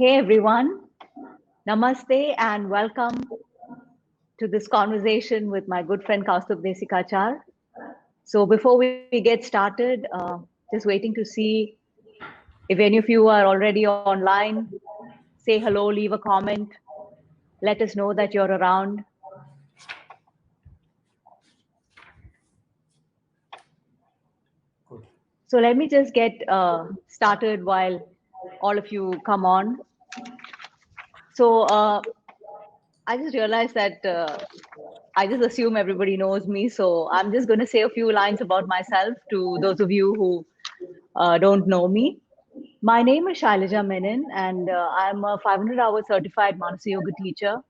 Hey everyone, Namaste and welcome to this conversation with my good friend Kausthub Desikachar. So before we get started, just waiting to see if any of you are already online. Say hello, leave a comment, let us know that you're around. Good. So let me just get started while all of you come on. So I just realized that I just assume everybody knows me. So I'm just going to say a few lines about myself to those of you who don't know me. My name is Shailaja Menon, and I'm a 500-hour certified Manasa Yoga teacher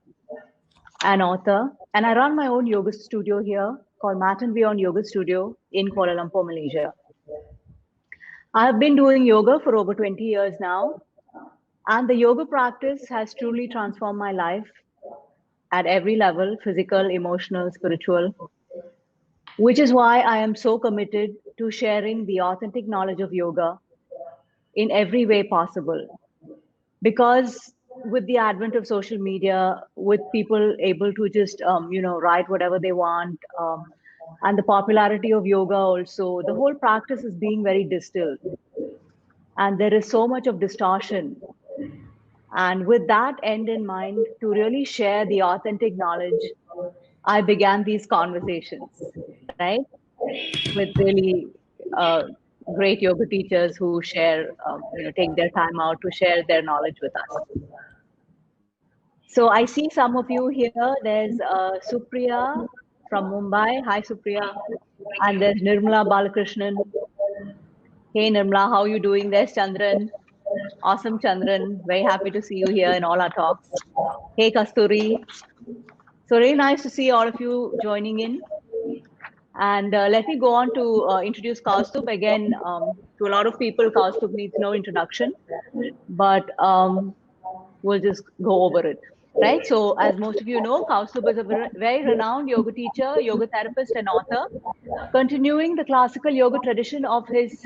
and author. And I run my own yoga studio here called Mat and Beyond Yoga Studio in Kuala Lumpur, Malaysia. I have been doing yoga for over 20 years now, and the yoga practice has truly transformed my life at every level, physical, emotional, spiritual, which is why I am so committed to sharing the authentic knowledge of yoga in every way possible. Because with the advent of social media, with people able to just, write whatever they want, and the popularity of yoga also, the whole practice is being very distilled. And there is so much of distortion. And with that end in mind, to really share the authentic knowledge, I began these conversations, right? With really uh, great yoga teachers who share, take their time out to share their knowledge with us. So I see some of you here. There's Supriya from Mumbai. Hi, Supriya. And there's Nirmala Balakrishnan. Hey, Nirmala, how are you doing? There's Chandran. Awesome, Chandran. Very happy to see you here in all our talks. Hey, Kasturi. So really nice to see all of you joining in. And let me go on to introduce Kausthub. Again, to a lot of people, Kausthub needs no introduction, but we'll just go over it. Right. So, as most of you know, Kausthub is a very renowned yoga teacher, yoga therapist, and author, continuing the classical yoga tradition of his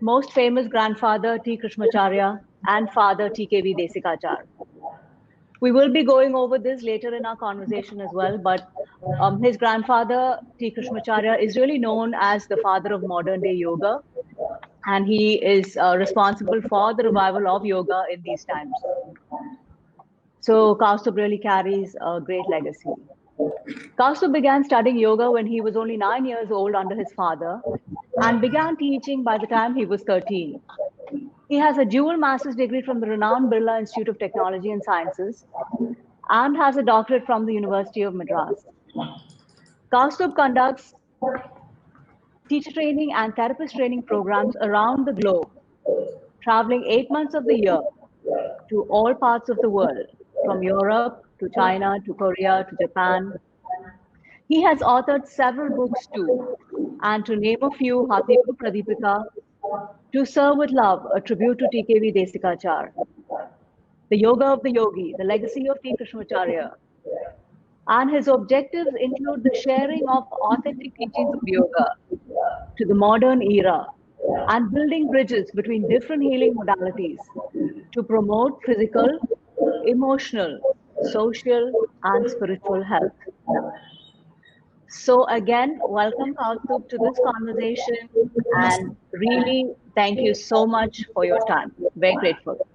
most famous grandfather, T. Krishnamacharya, and father, T.K.V. Desikachar. We will be going over this later in our conversation as well, but his grandfather, T. Krishnamacharya, is really known as the father of modern day yoga, and he is responsible for the revival of yoga in these times. So Kaustubh really carries a great legacy. Kaustubh began studying yoga when he was only 9 years old under his father and began teaching by the time he was 13. He has a dual master's degree from the renowned Birla Institute of Technology and Sciences and has a doctorate from the University of Madras. Kaustubh conducts teacher training and therapist training programs around the globe, traveling 8 months of the year to all parts of the world, from Europe to China to Korea to Japan. He has authored several books too, and to name a few, Hatha Yoga Pradipika, To Serve with Love, a tribute to T.K.V. Desikachar, The Yoga of the Yogi, The Legacy of T. Krishnamacharya, and his objectives include the sharing of authentic teachings of yoga to the modern era and building bridges between different healing modalities to promote physical, emotional, social, and spiritual health. So again, welcome Kaustubh to this conversation, and really thank you so much for your time. Very grateful.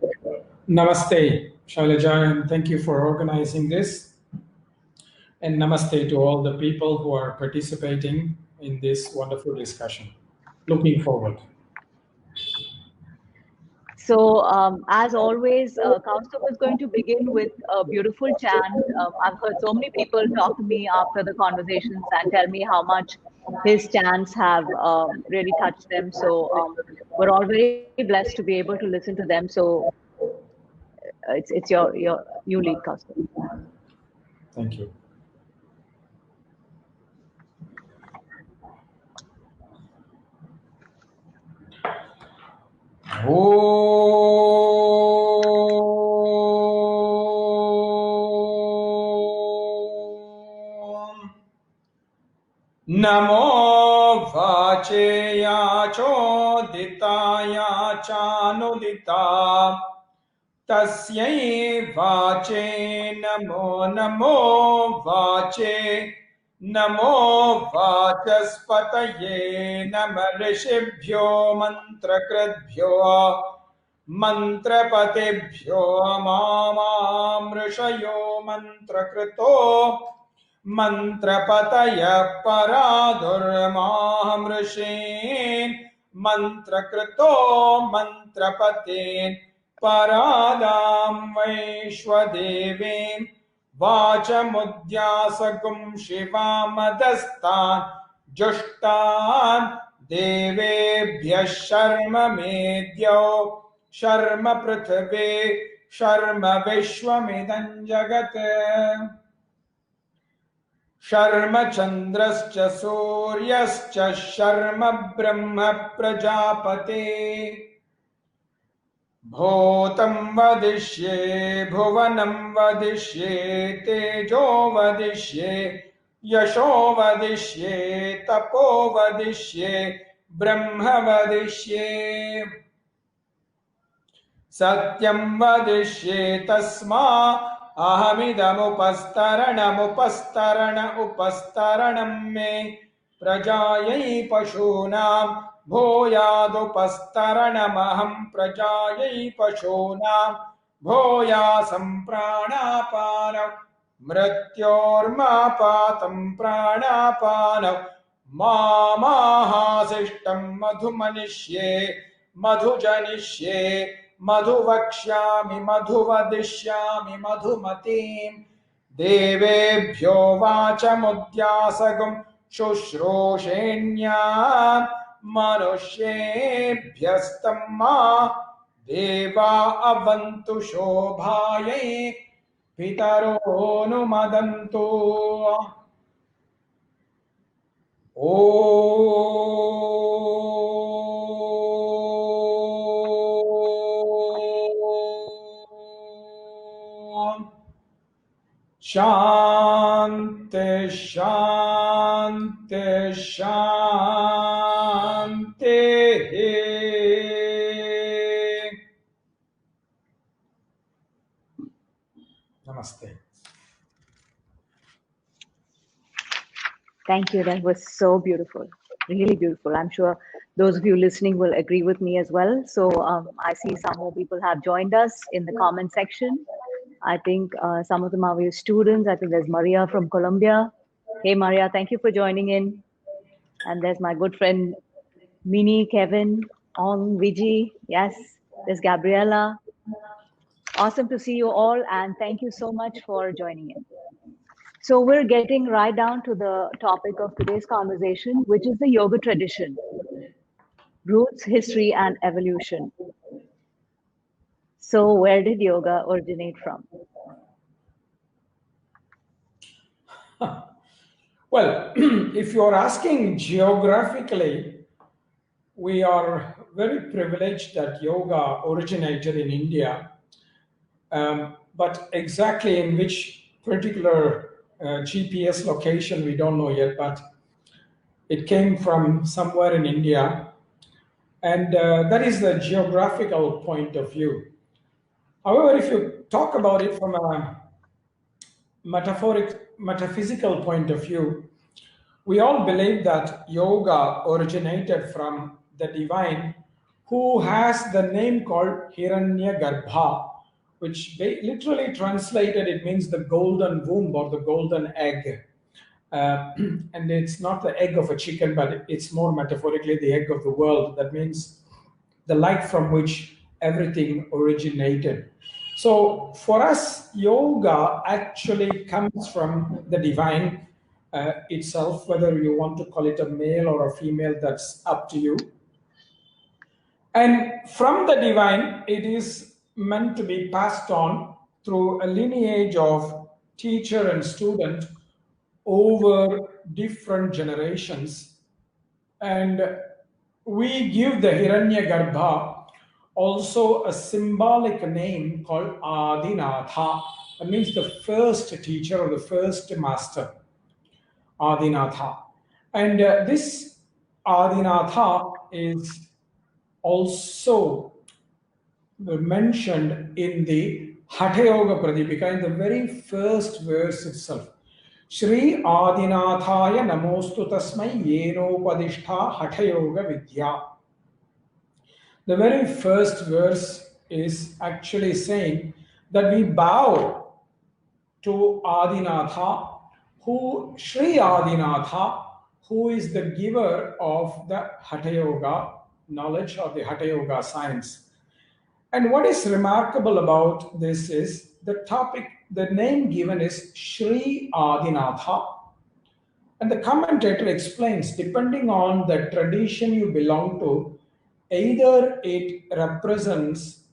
Namaste, Shailaja, and thank you for organizing this. And namaste to all the people who are participating in this wonderful discussion. Looking forward. So, as always, Kaustubh is going to begin with a beautiful chant. I've heard so many people talk to me after the conversations and tell me how much his chants have really touched them. So, we're all very blessed to be able to listen to them. So, it's you lead, Kaustubh. Thank you. Namo Vacheya Choditaya Chanudita तस्यै वाचे नमो नमो वाचे नमो वाचस्पतये नमः ऋषिभ्यो मन्त्रकृद्भ्यो मन्त्रपतिभ्यो मामामृषयो मन्त्रकृतो मन्त्रपतयः परादुर्मामृषीन् मन्त्रकृतो मन्त्रपतेन् परादां वैश्वदेवीं वाचमुद्यासगुं शिवामदस्तान् जुष्टान् देवेभ्यः शर्म मेद्यौ शर्म पृथिवी शर्म विश्वमिदं जगत् शर्म चन्द्रश्च सूर्यश्च शर्म ब्रह्म प्रजापते भूतं वदिष्ये भुवनं वदिष्ये तेजो वदिष्ये यशो वदिष्ये तपो वदिष्ये ब्रह्म वदिष्ये सत्यं वदिष्ये तस्मा अहमिदमुपस्तरणं मे प्रजायै पशूनां भूयादुपस्तरणमहं प्रजायै पशूनां भूयासं प्राणापानौ मृत्योर्मापातं प्राणापानौ मामाहासिष्टं मधुमनिष्ये मधुजनिष्ये मधुवक्ष्यामि मधुवदिष्यामि मधुमतीं देवेभ्यो वाचमुद्यासगुं शुश्रूषेण्यां मनुष्येभ्यस्तं मा देवा अवन्तु शोभायै पितरोऽनुमदन्तु ॐ शान्ति शान्ति शान्तिः नमस्ते. Thank you. That was so beautiful. Really beautiful. I'm sure those of you listening will agree with me as well. So I see some more people have joined us in the comment section. I think some of them are your students. I think there's Maria from Colombia. Hey, Maria, thank you for joining in. And there's my good friend, Mini, Kevin, Ong, Viji. Yes, there's Gabriella. Awesome to see you all. And thank you so much for joining in. So we're getting right down to the topic of today's conversation, which is the yoga tradition, roots, history, and evolution. So where did yoga originate from? Well, if you're asking geographically, we are very privileged that yoga originated in India, but exactly in which particular GPS location we don't know yet, but it came from somewhere in India, and that is the geographical point of view. However, if you talk about it from a metaphysical point of view, we all believe that yoga originated from the divine, who has the name called Hiranyagarbha, which literally translated, it means the golden womb or the golden egg. And it's not the egg of a chicken, but it's more metaphorically the egg of the world. That means the light from which everything originated. So for us, yoga actually comes from the divine itself. Whether you want to call it a male or a female, that's up to you. And from the divine, it is meant to be passed on through a lineage of teacher and student over different generations. And we give the Hiranyagarbha also a symbolic name called Adinatha. That means the first teacher or the first master, Adinatha. And this Adinatha is also mentioned in the Hatha Yoga Pradipika in the very first verse itself. Shri Adinathaya Namostu Tasmai Yenopadishta Hatha Yoga Vidya. The very first verse is actually saying that we bow to Adinatha, who Sri Adinatha, who is the giver of the Hatha Yoga knowledge or the Hatha Yoga science. And what is remarkable about this is the name given is Sri Adinatha. And the commentator explains, depending on the tradition you belong to, either it represents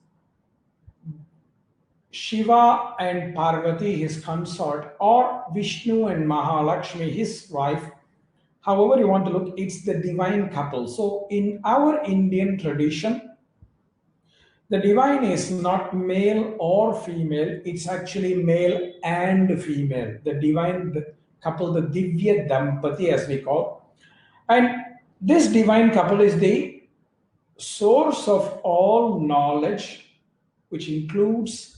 Shiva and Parvati, his consort, or Vishnu and Mahalakshmi, his wife. However you want to look, it's the divine couple. So in our Indian tradition, the divine is not male or female, it's actually male and female. The divine couple, the Divya Dampati as we call. And this divine couple is the source of all knowledge, which includes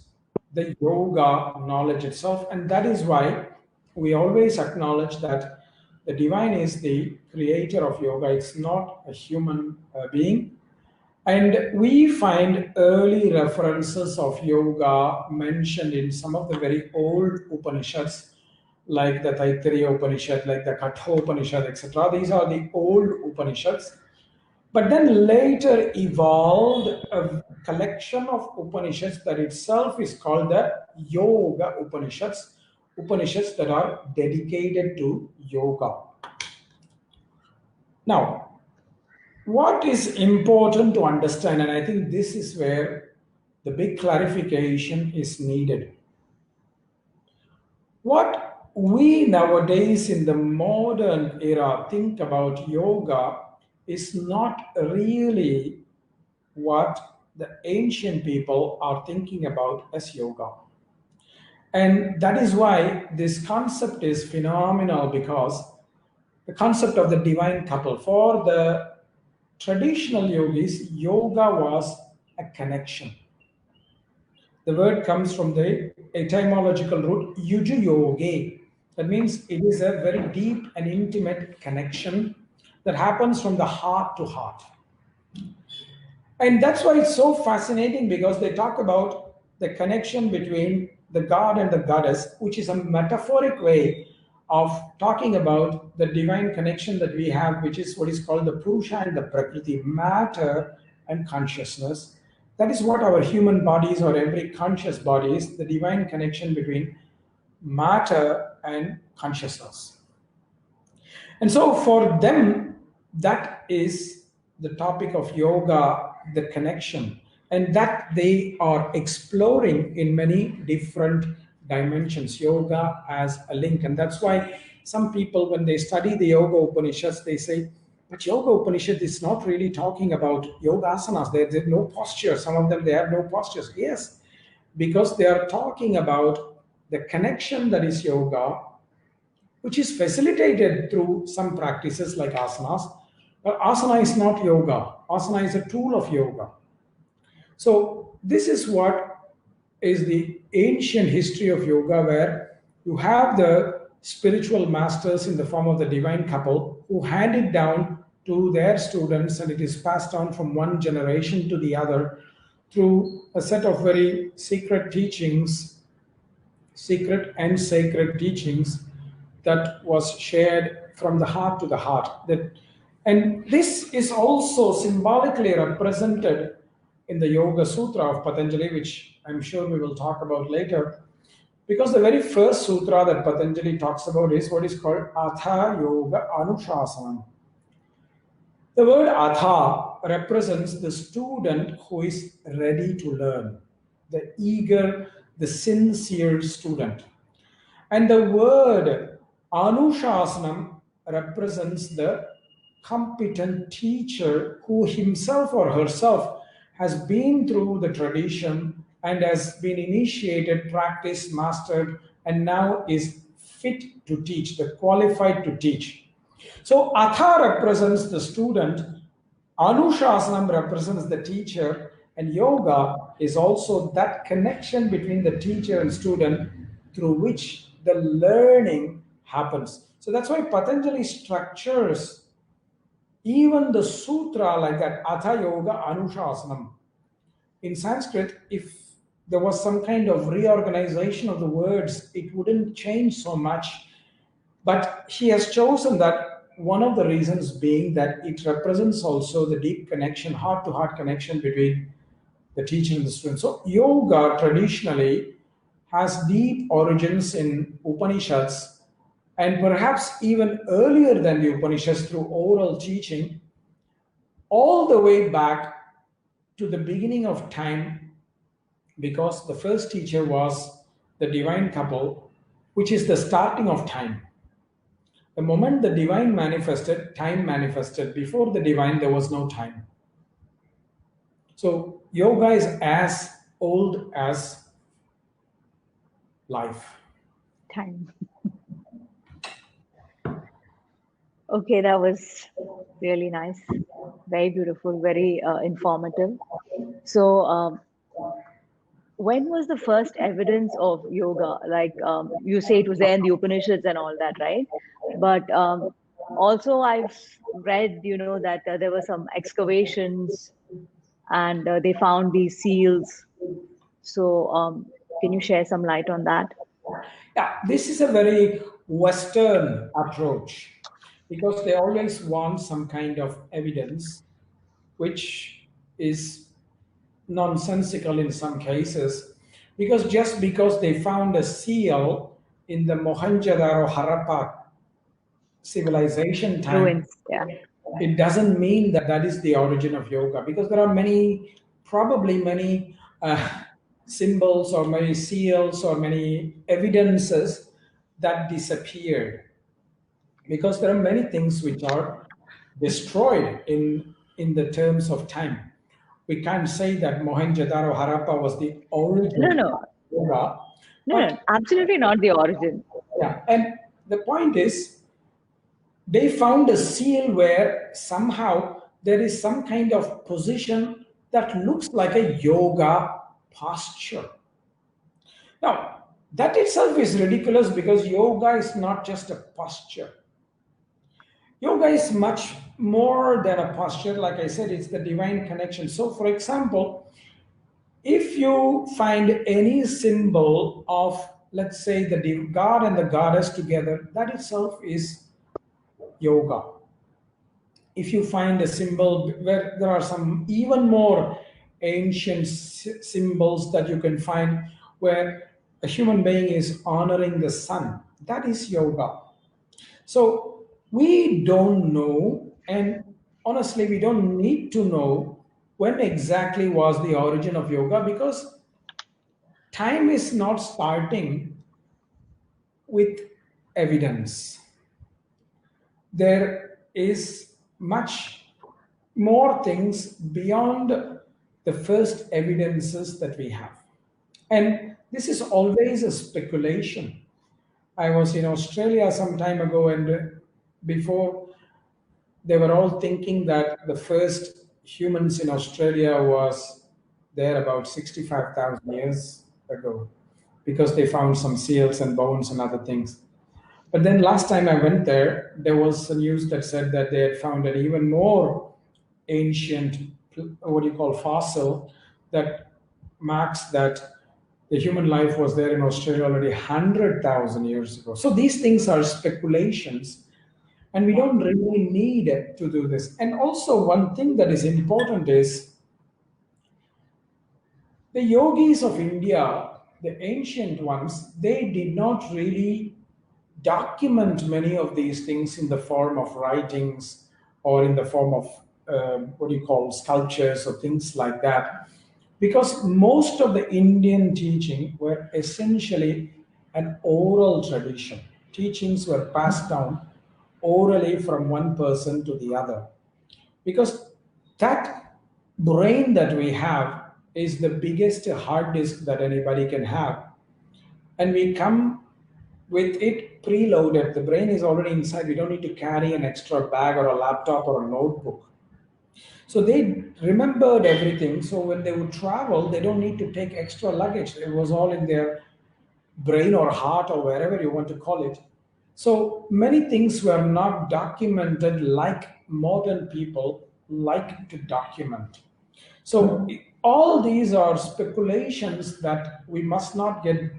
the yoga knowledge itself. And that is why we always acknowledge that the divine is the creator of yoga. It's not a human being. And we find early references of yoga mentioned in some of the very old Upanishads, like the Taittiriya Upanishad, like the Katha Upanishad, etc. These are the old Upanishads. But then later evolved a collection of Upanishads that itself is called the Yoga Upanishads, Upanishads that are dedicated to yoga. Now, what is important to understand, and I think this is where the big clarification is needed. What we nowadays in the modern era think about yoga is not really what the ancient people are thinking about as yoga. And that is why this concept is phenomenal, because the concept of the divine couple, for the traditional yogis, yoga was a connection. The word comes from the etymological root yuju yoge. That means it is a very deep and intimate connection that happens from the heart to heart. And that's why it's so fascinating, because they talk about the connection between the god and the goddess, which is a metaphoric way of talking about the divine connection that we have, which is what is called the Purusha and the Prakriti, matter and consciousness. That is what our human bodies, or every conscious body, is the divine connection between matter and consciousness. And so for them, that is the topic of yoga, the connection, and that they are exploring in many different dimensions, yoga as a link. And that's why some people, when they study the Yoga Upanishads, they say, but Yoga Upanishad is not really talking about yoga asanas. There's no posture. Some of them, they have no postures. Yes, because they are talking about the connection that is yoga, which is facilitated through some practices like asanas. But asana is not yoga. Asana is a tool of yoga. So this is what is the ancient history of yoga, where you have the spiritual masters in the form of the divine couple who hand it down to their students, and it is passed on from one generation to the other through a set of very secret teachings, secret and sacred teachings that was shared from the heart to the heart. And this is also symbolically represented in the Yoga Sutra of Patanjali, which I'm sure we will talk about later, because the very first sutra that Patanjali talks about is what is called Hatha Yoga Anushasanam. The word Hatha represents the student who is ready to learn, the eager, the sincere student. And the word Anushasanam represents the competent teacher who himself or herself has been through the tradition and has been initiated, practiced, mastered, and now is fit to teach, the qualified to teach. So Atha represents the student, Anushasanam represents the teacher, and yoga is also that connection between the teacher and student through which the learning happens. So that's why Patanjali structures even the sutra like that, Atha Yoga Anushasanam. In Sanskrit, if there was some kind of reorganization of the words, it wouldn't change so much. But he has chosen that, one of the reasons being that it represents also the deep connection, heart to heart connection between the teacher and the student. So, yoga traditionally has deep origins in Upanishads, and perhaps even earlier than the Upanishads through oral teaching, all the way back to the beginning of time, because the first teacher was the divine couple, which is the starting of time. The moment the divine manifested, time manifested. Before the divine, there was no time. So, yoga is as old as life. Time. Okay, that was really nice. Very beautiful, very informative. So, when was the first evidence of yoga? Like you say, it was there in the Upanishads and all that, right? But also, I've read, that there were some excavations and they found these seals. So, can you share some light on that? Yeah, this is a very Western approach because they always want some kind of evidence, which is nonsensical in some cases. Because just because they found a seal in the Mohenjo-daro Harappa civilization time, Ruins, yeah. it doesn't mean that that is the origin of yoga, because there are many, probably many symbols or many seals or many evidences that disappeared, because there are many things which are destroyed in the terms of time. We can't say that Mohenjo-daro Harappa was the No, origin no, of yoga, no, no, but absolutely not the origin. yeah, and the point is they found a seal where somehow there is some kind of position that looks like a yoga posture. Now, that itself is ridiculous because yoga is not just a posture. Yoga is much more than a posture. Like I said, it's the divine connection. So, for example, if you find any symbol of, let's say, the god and the goddess together, that itself is yoga. If you find a symbol where there are some even more ancient symbols that you can find where a human being is honoring the sun, that is yoga. So we don't know, and honestly, we don't need to know when exactly was the origin of yoga, because time is not starting with evidence. There is much more things beyond the first evidences that we have. And this is always a speculation. I was in Australia some time ago, and before, they were all thinking that the first humans in Australia was there about 65,000 years ago, because they found some seals and bones and other things. But then last time I went there, there was a news that said that they had found an even more ancient, what you call fossil, that marks that the human life was there in Australia already 100,000 years ago. So these things are speculations, and we don't really need to do this. And also, one thing that is important is the yogis of India, the ancient ones, they did not really document many of these things in the form of writings or in the form of what you call sculptures or things like that, because most of the Indian teaching were essentially an oral tradition. Teachings were passed down orally from one person to the other, because that brain that we have is the biggest hard disk that anybody can have, and we come with it preloaded. The brain is already inside. We don't need to carry an extra bag or a laptop or a notebook. So they remembered everything. So when they would travel, they don't need to take extra luggage. It was all in their brain or heart or wherever you want to call it. So many things were not documented like modern people like to document. So all these are speculations that we must not get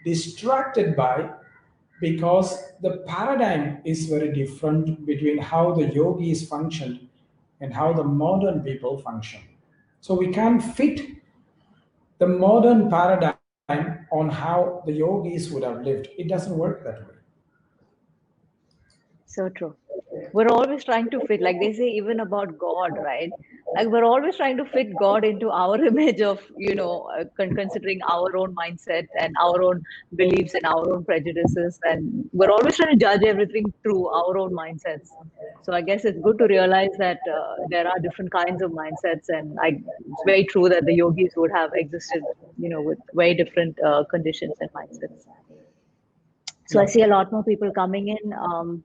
distracted by, because the paradigm is very different between how the yogis functioned and how the modern people function. So we can't fit the modern paradigm on how the yogis would have lived. It doesn't work that way. So true. We're always trying to fit, like they say, even about God, right? Like we're always trying to fit God into our image of, considering our own mindset and our own beliefs and our own prejudices. And we're always trying to judge everything through our own mindsets. So I guess it's good to realize that there are different kinds of mindsets. And it's very true that the yogis would have existed, with very different conditions and mindsets. So I Yeah. see a lot more people coming in.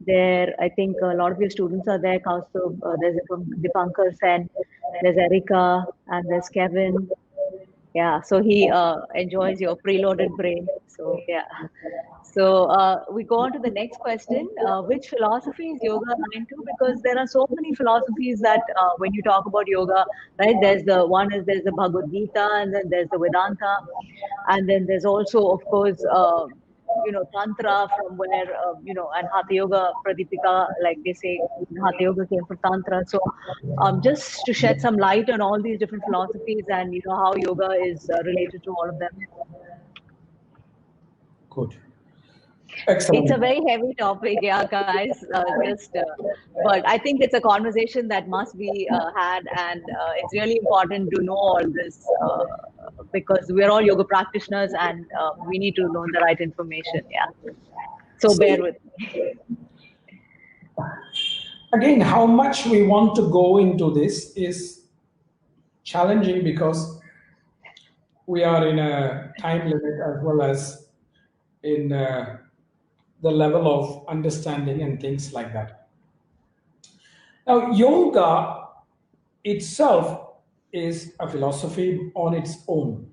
There, I think a lot of your students are there. Kausthub, there's Dipankar Sen, there's Erica, and there's Kevin. Yeah, so he enjoys your preloaded brain. So yeah. So we go on to the next question. Which philosophy is yoga aligned to? Because there are so many philosophies that when you talk about yoga, right? There's the Bhagavad Gita, and then there's the Vedanta, and then there's also, of course, Tantra, from where, and Hatha Yoga Pradipika, like they say, Hatha Yoga came from Tantra. So just to shed some light on all these different philosophies and, how yoga is related to all of them. Good. It's a Excellent. very heavy topic, yeah, guys. But I think it's a conversation that must be had, and it's really important to know all this because we're all yoga practitioners, and we need to know the right information. Yeah, so bear See, with me. again, how much we want to go into this is challenging, because we are in a time limit as well as in the level of understanding and things like that. Now, yoga itself is a philosophy on its own.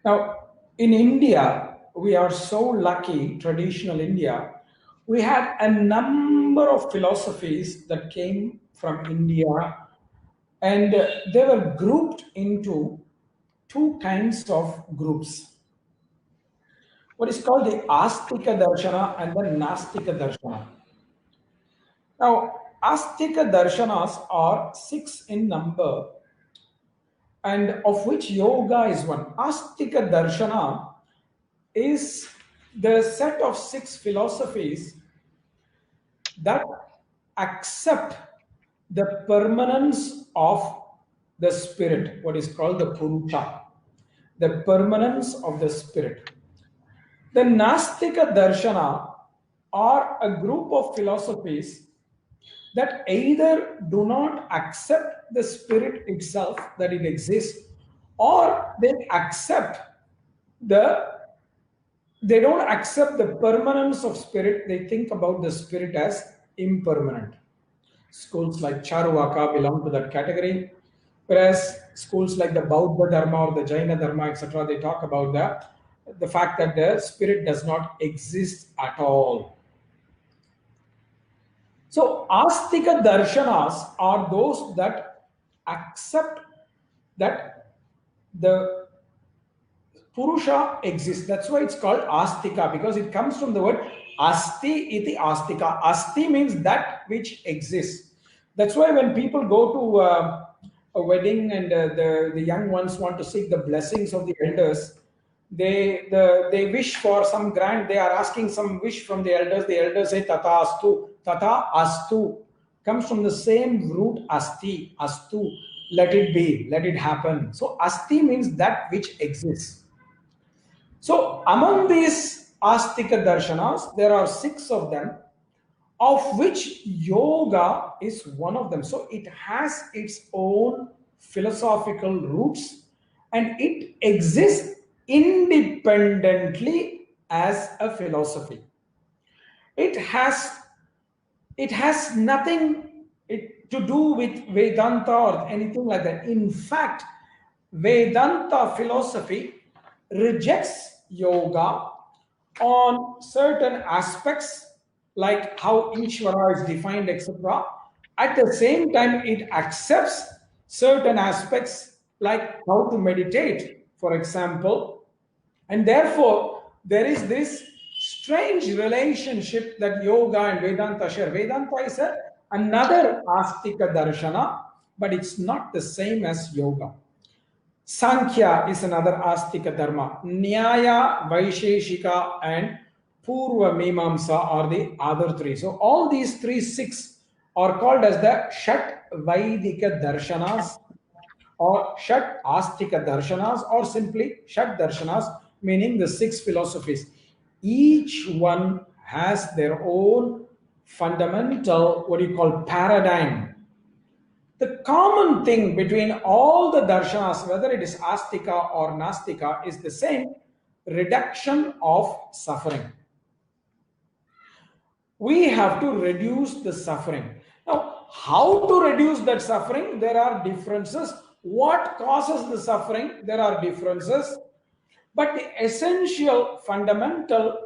Now, in India, we are so lucky, traditional India, we had a number of philosophies that came from India, and they were grouped into two kinds of groups. What is called the Astika Darshana and the Nastika Darshana. Now, Astika Darshanas are six in number, and of which yoga is one. Astika Darshana is the set of six philosophies that accept the permanence of the spirit, what is called the Purusha, the permanence of the spirit. The Nastika Darshana are a group of philosophies that either do not accept the spirit itself, that it exists, or the they don't accept the permanence of spirit. They think about the spirit as impermanent. Schools like Charvaka belong to that category, whereas schools like the Bauddha Dharma or the Jaina Dharma, etc., they talk about the fact that the spirit does not exist at all. So, Astika Darshanas are those that accept that the Purusha exists. That's why it's called Astika, because it comes from the word Asti iti Astika. Asti means that which exists. That's why when people go to a wedding and the young ones want to seek the blessings of the elders, they wish for some grant. They are asking some wish from the elders. The elders say Tata Astu. Tata Astu comes from the same root Asti, Astu. Let it be, let it happen. So Asti means that which exists. So among these Astika Darshanas, there are six of them, of which yoga is one of them. So it has its own philosophical roots, and it exists independently as a philosophy. It has it has nothing, to do with Vedanta or anything like that. In fact, Vedanta philosophy rejects yoga on certain aspects, like how Ishvara is defined, etc. At the same time, it accepts certain aspects like how to meditate, for example. And therefore, there is this strange relationship that yoga and Vedanta share. Vedanta is another Astika Darshana, but it's not the same as yoga. Sankhya is another Astika Dharma. Nyaya, Vaisheshika, and Purva Mimamsa are the other three. So all these six are called as the Shat Vaidika Darshanas or Shat Astika Darshanas or simply Shat Darshanas, meaning the six philosophies. Each one has their own fundamental, what you call, paradigm. The common thing between all the darshanas, whether it is Astika or Nastika, is the same: reduction of suffering. We have to reduce the suffering. Now, how to reduce that suffering? There are differences. What causes the suffering? There are differences. But the essential, fundamental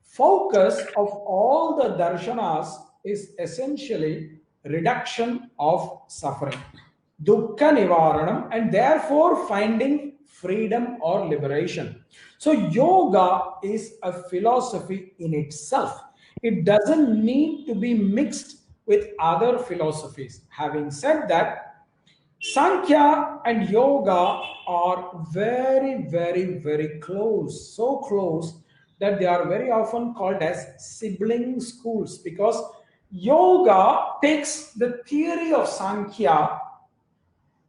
focus of all the darshanas is essentially reduction of suffering, dukkha nivaranam, and therefore finding freedom or liberation. So yoga is a philosophy in itself. It doesn't need to be mixed with other philosophies. Having said that, Sankhya and yoga are very, very, very close, so close that they are very often called as sibling schools, because yoga takes the theory of Sankhya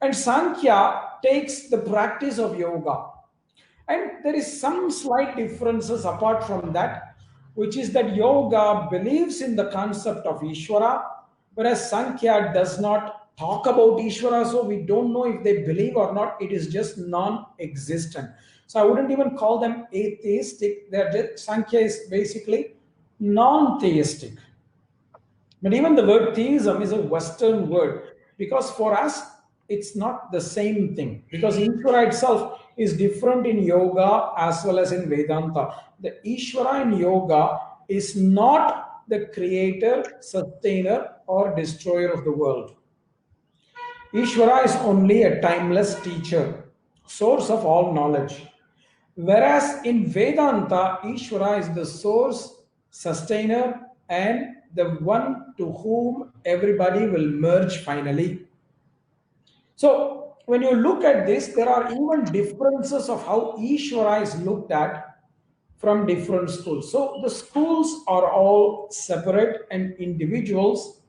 and Sankhya takes the practice of yoga. And there is some slight differences apart from that, which is that yoga believes in the concept of Ishvara, whereas Sankhya does not talk about Ishvara, so we don't know if they believe or not. It is just non-existent. So I wouldn't even call them atheistic. Sankhya is basically non-theistic. But even the word theism is a Western word, because for us, it's not the same thing. Because Ishvara itself is different in yoga as well as in Vedanta. The Ishvara in yoga is not the creator, sustainer, or destroyer of the world. Ishvara is only a timeless teacher, source of all knowledge. Whereas in Vedanta, Ishvara is the source, sustainer, and the one to whom everybody will merge finally. So when you look at this, there are even differences of how Ishvara is looked at from different schools. So the schools are all separate and individuals,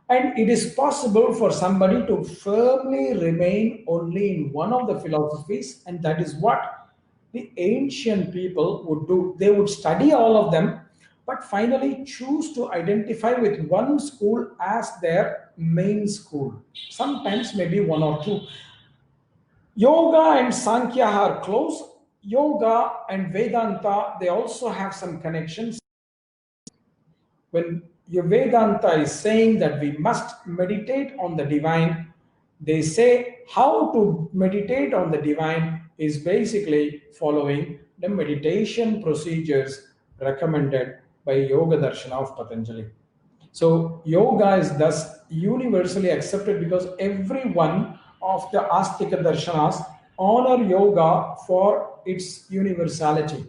and it is possible for somebody to firmly remain only in one of the philosophies, and that is what the ancient people would do. They would study all of them, but finally choose to identify with one school as their main school. Sometimes maybe one or two. Yoga and Sankhya are close. Yoga and Vedanta, they also have some connections. When your Vedanta is saying that we must meditate on the divine, they say how to meditate on the divine is basically following the meditation procedures recommended by Yoga Darshana of Patanjali. So yoga is thus universally accepted because every one of the Astika Darshanas honor yoga for its universality.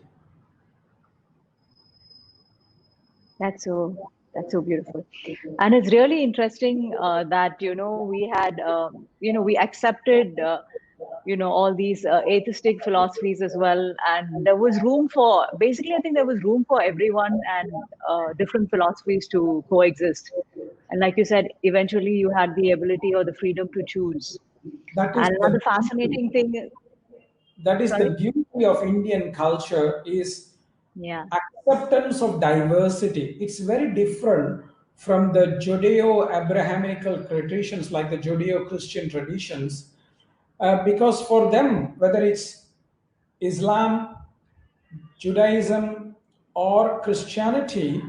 That's so beautiful, and it's really interesting that we accepted all these atheistic philosophies as well, and there was room for, basically I think there was room for everyone and different philosophies to coexist. And like you said, eventually you had the ability or the freedom to choose. That is And the another fascinating thing. that is the Sorry. beauty of Indian culture is Yeah. acceptance of diversity. It's very different from the Judeo-Abrahamical traditions like the Judeo-Christian traditions, because for them, whether it's Islam, Judaism, or Christianity,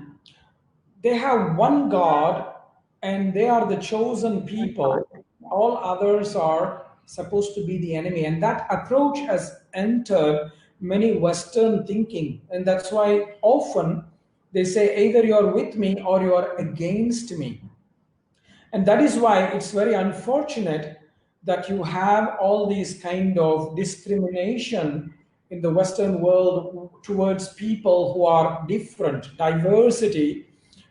they have one God and they are the chosen people. All others are supposed to be the enemy. And that approach has entered many Western thinking. And that's why often they say either you're with me or you're against me. And that is why it's very unfortunate that you have all these kind of discrimination in the Western world towards people who are different. Diversity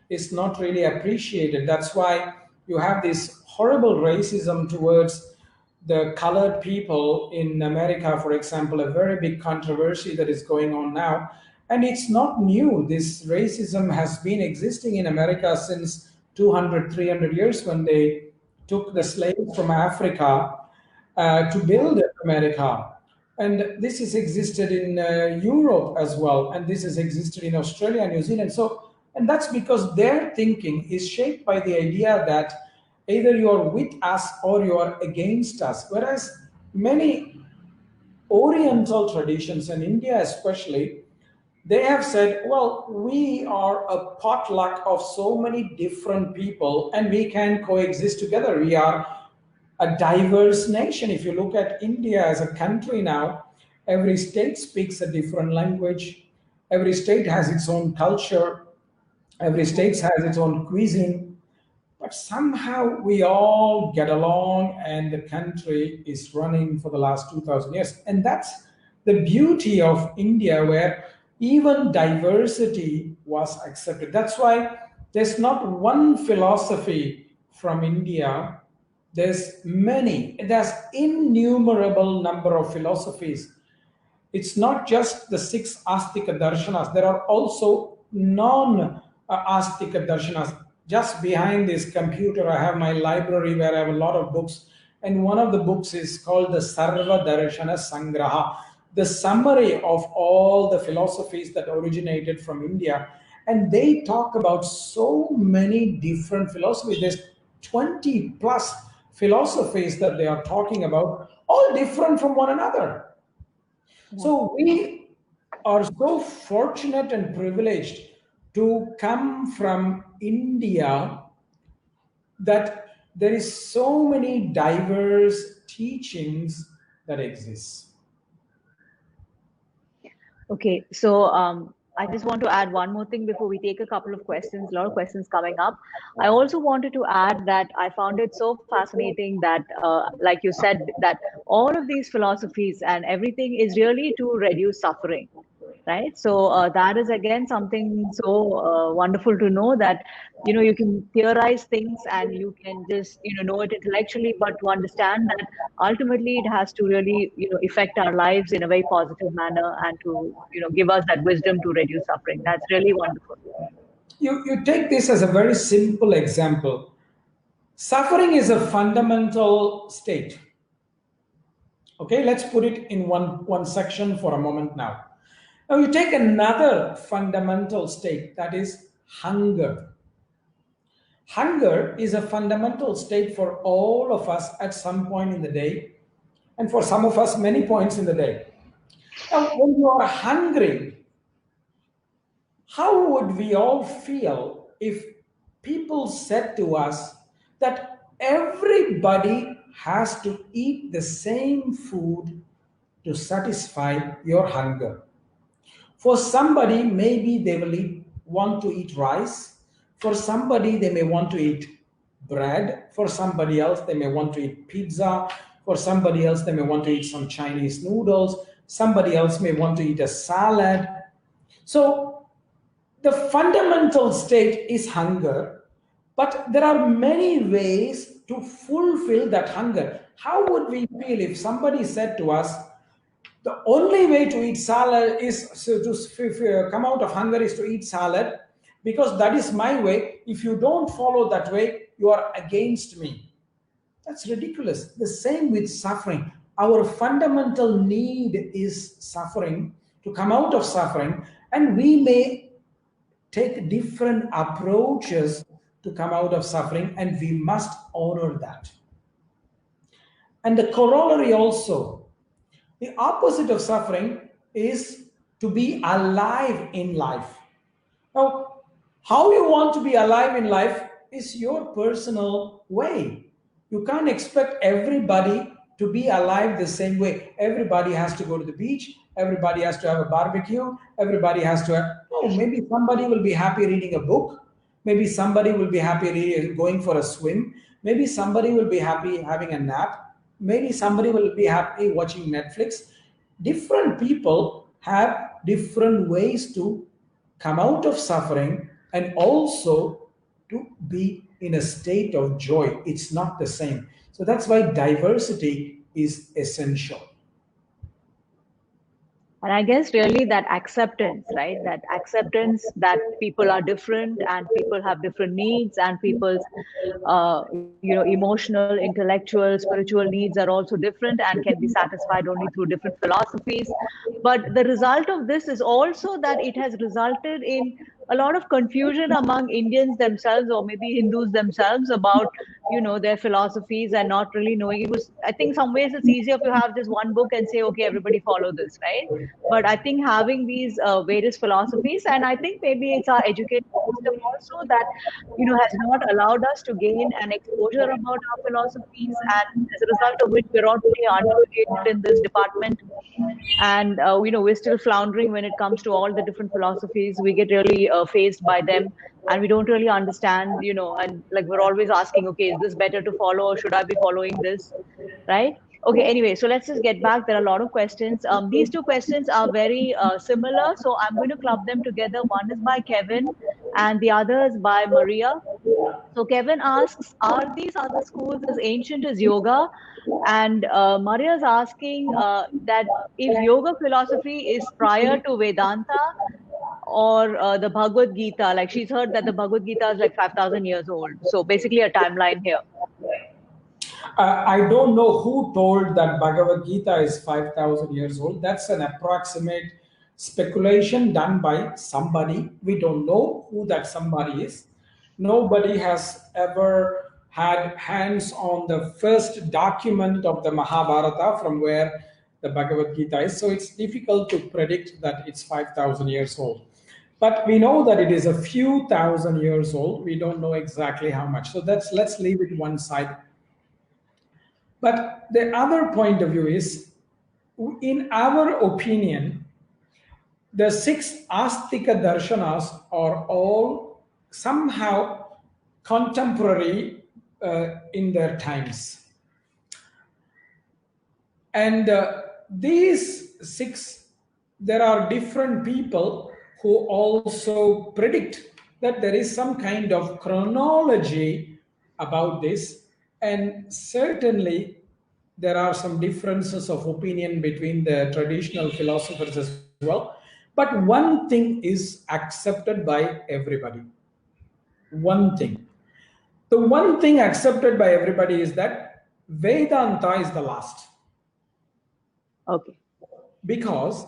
is not really appreciated. That's why you have this horrible racism towards the colored people in America, for example, a very big controversy that is going on now. And it's not new. This racism has been existing in America since 200, 300 years when they took the slaves from Africa to build America. And this has existed in Europe as well. And this has existed in Australia and New Zealand. So, and that's because their thinking is shaped by the idea that either you're with us or you're against us. Whereas many Oriental traditions, and India especially, they have said, well, we are a potluck of so many different people and we can coexist together. We are a diverse nation. If you look at India as a country now, every state speaks a different language. Every state has its own culture. Every state has its own cuisine. But somehow we all get along and the country is running for the last 2000 years. And that's the beauty of India, where even diversity was accepted. That's why there's not one philosophy from India. There's innumerable number of philosophies. It's not just the 6 Astika Darshanas. There are also non-Astika Darshanas. Just behind this computer, I have my library where I have a lot of books. And one of the books is called the Sarva Darshana Sangraha, the summary of all the philosophies that originated from India. And they talk about so many different philosophies. There's 20 plus philosophies that they are talking about, all different from one another. So we are so fortunate and privileged to come from India that there is so many diverse teachings that exist. Okay, so I just want to add one more thing before we take a couple of questions, a lot of questions coming up. I also wanted to add that I found it so fascinating that, like you said, that all of these philosophies and everything is really to reduce suffering, right? So that is again something so wonderful to know, that you can theorize things and you can just know it intellectually, but to understand that ultimately it has to really affect our lives in a very positive manner and to give us that wisdom to reduce suffering. That's really wonderful. You take this as a very simple example. Suffering is a fundamental state. Okay, let's put it in one section for a moment now. Now you take another fundamental state, that is hunger. Hunger is a fundamental state for all of us at some point in the day, and for some of us, many points in the day. Now, when you are hungry, how would we all feel if people said to us that everybody has to eat the same food to satisfy your hunger? For somebody, maybe they will want to eat rice. For somebody, they may want to eat bread. For somebody else, they may want to eat pizza. For somebody else, they may want to eat some Chinese noodles. Somebody else may want to eat a salad. So the fundamental state is hunger, but there are many ways to fulfill that hunger. How would we feel if somebody said to us, the only way to eat salad is to come out of hunger is to eat salad, because that is my way. If you don't follow that way, you are against me. That's ridiculous. The same with suffering. Our fundamental need is suffering, to come out of suffering, and we may take different approaches to come out of suffering, and we must honor that. And the corollary also, the opposite of suffering is to be alive in life. Now, how you want to be alive in life, is your personal way. You can't expect everybody to be alive the same way. Everybody has to go to the beach. Everybody has to have a barbecue. Everybody has to have, no, maybe somebody will be happy reading a book. Maybe somebody will be happy going for a swim. Maybe somebody will be happy having a nap. Maybe somebody will be happy watching Netflix. Different people have different ways to come out of suffering and also to be in a state of joy. It's not the same. So that's why diversity is essential. And I guess really that acceptance, right? That acceptance that people are different and people have different needs, and people's, emotional, intellectual, spiritual needs are also different and can be satisfied only through different philosophies. But the result of this is also that it has resulted in a lot of confusion among Indians themselves, or maybe Hindus themselves, about their philosophies and not really knowing. It was, I think, some ways it's easier if you have just one book and say, okay, everybody follow this, right? But I think having these various philosophies, and I think maybe it's our education system also that has not allowed us to gain an exposure about our philosophies, and as a result of which we're all pretty uneducated in this department. And we're still floundering when it comes to all the different philosophies. We get really phased by them, and we don't really understand, and like we're always asking, okay, is this better to follow, or should I be following this, right? Okay, anyway, so let's just get back. There are a lot of questions. These two questions are very similar, so I'm going to club them together. One is by Kevin and the other is by Maria. So Kevin asks, are these other schools as ancient as yoga? And Maria is asking that if yoga philosophy is prior to Vedanta or the Bhagavad Gita, like she's heard that the Bhagavad Gita is like 5,000 years old. So basically a timeline here. I don't know who told that Bhagavad Gita is 5,000 years old. That's an approximate speculation done by somebody. We don't know who that somebody is. Nobody has ever had hands on the first document of the Mahabharata from where the Bhagavad Gita is. So it's difficult to predict that it's 5,000 years old. But we know that it is a few thousand years old. We don't know exactly how much. So let's leave it one side. But the other point of view is, in our opinion, the 6 Astika darshanas are all somehow contemporary in their times. And these 6, there are different people who also predict that there is some kind of chronology about this. And certainly there are some differences of opinion between the traditional philosophers as well. But one thing is accepted by everybody. One thing. The one thing accepted by everybody is that Vedanta is the last. Okay. Because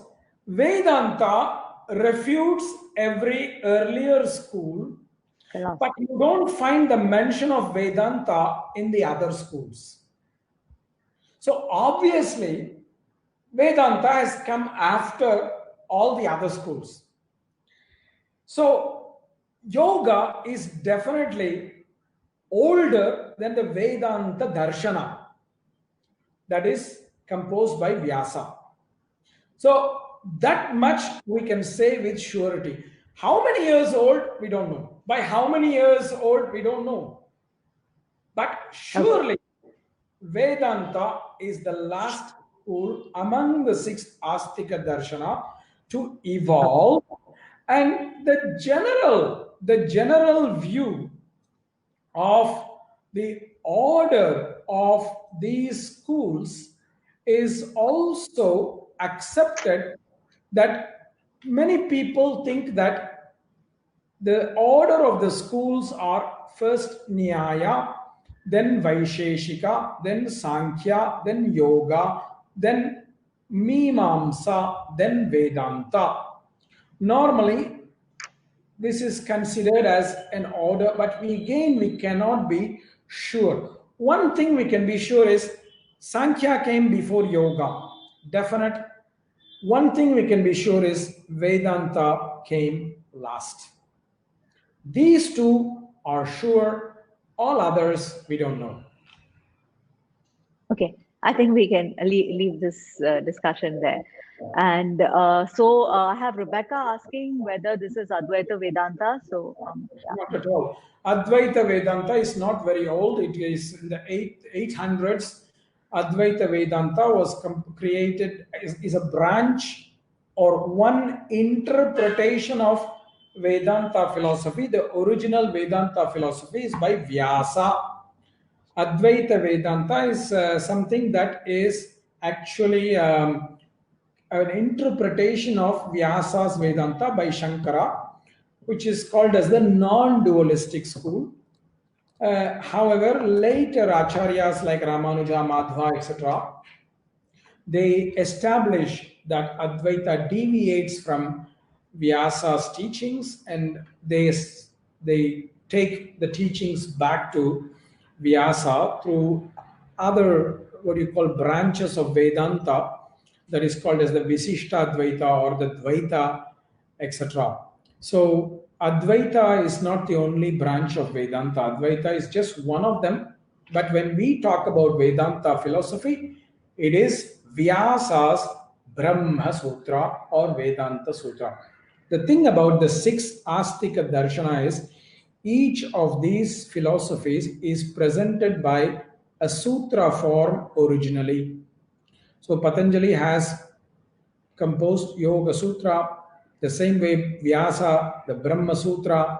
Vedanta refutes every earlier school, but you don't find the mention of Vedanta in the other schools. So obviously, Vedanta has come after all the other schools. So yoga is definitely older than the Vedanta Darshana that is composed by Vyasa. So that much we can say with surety. How many years old? We don't know. By how many years old? We don't know. But surely Vedanta is the last school among the 6 Astika Darshana to evolve. And the general view of the order of these schools is also accepted, that many people think that the order of the schools are first Nyaya, then Vaisheshika, then Sankhya, then Yoga, then Mimamsa, then Vedanta. Normally, this is considered as an order, but we cannot be sure. One thing we can be sure is Sankhya came before Yoga. Definite. One thing we can be sure is Vedanta came last. These two are sure, All others, we don't know. Okay, I think we can leave this discussion there. And so I have Rebecca asking whether this is Advaita Vedanta. So yeah. Not at all. Advaita Vedanta is not very old. It is in the 800s. Advaita Vedanta was created, is a branch or one interpretation of Vedanta philosophy. The original Vedanta philosophy is by Vyasa. Advaita Vedanta is something that is actually an interpretation of Vyasa's Vedanta by Shankara, which is called as the non-dualistic school. However, later acharyas like Ramanuja, Madhva, etc., they establish that Advaita deviates from Vyasa's teachings, and they take the teachings back to Vyasa through other, what you call, branches of Vedanta, that is called as the Visishta Advaita or the Dvaita, etc. So Advaita is not the only branch of Vedanta. Advaita is just one of them. But when we talk about Vedanta philosophy, it is Vyasa's Brahma Sutra or Vedanta Sutra. The thing about the six Astika Darshana is each of these philosophies is presented by a sutra form originally. So Patanjali has composed Yoga Sutra, the same way Vyasa, the Brahma Sutra,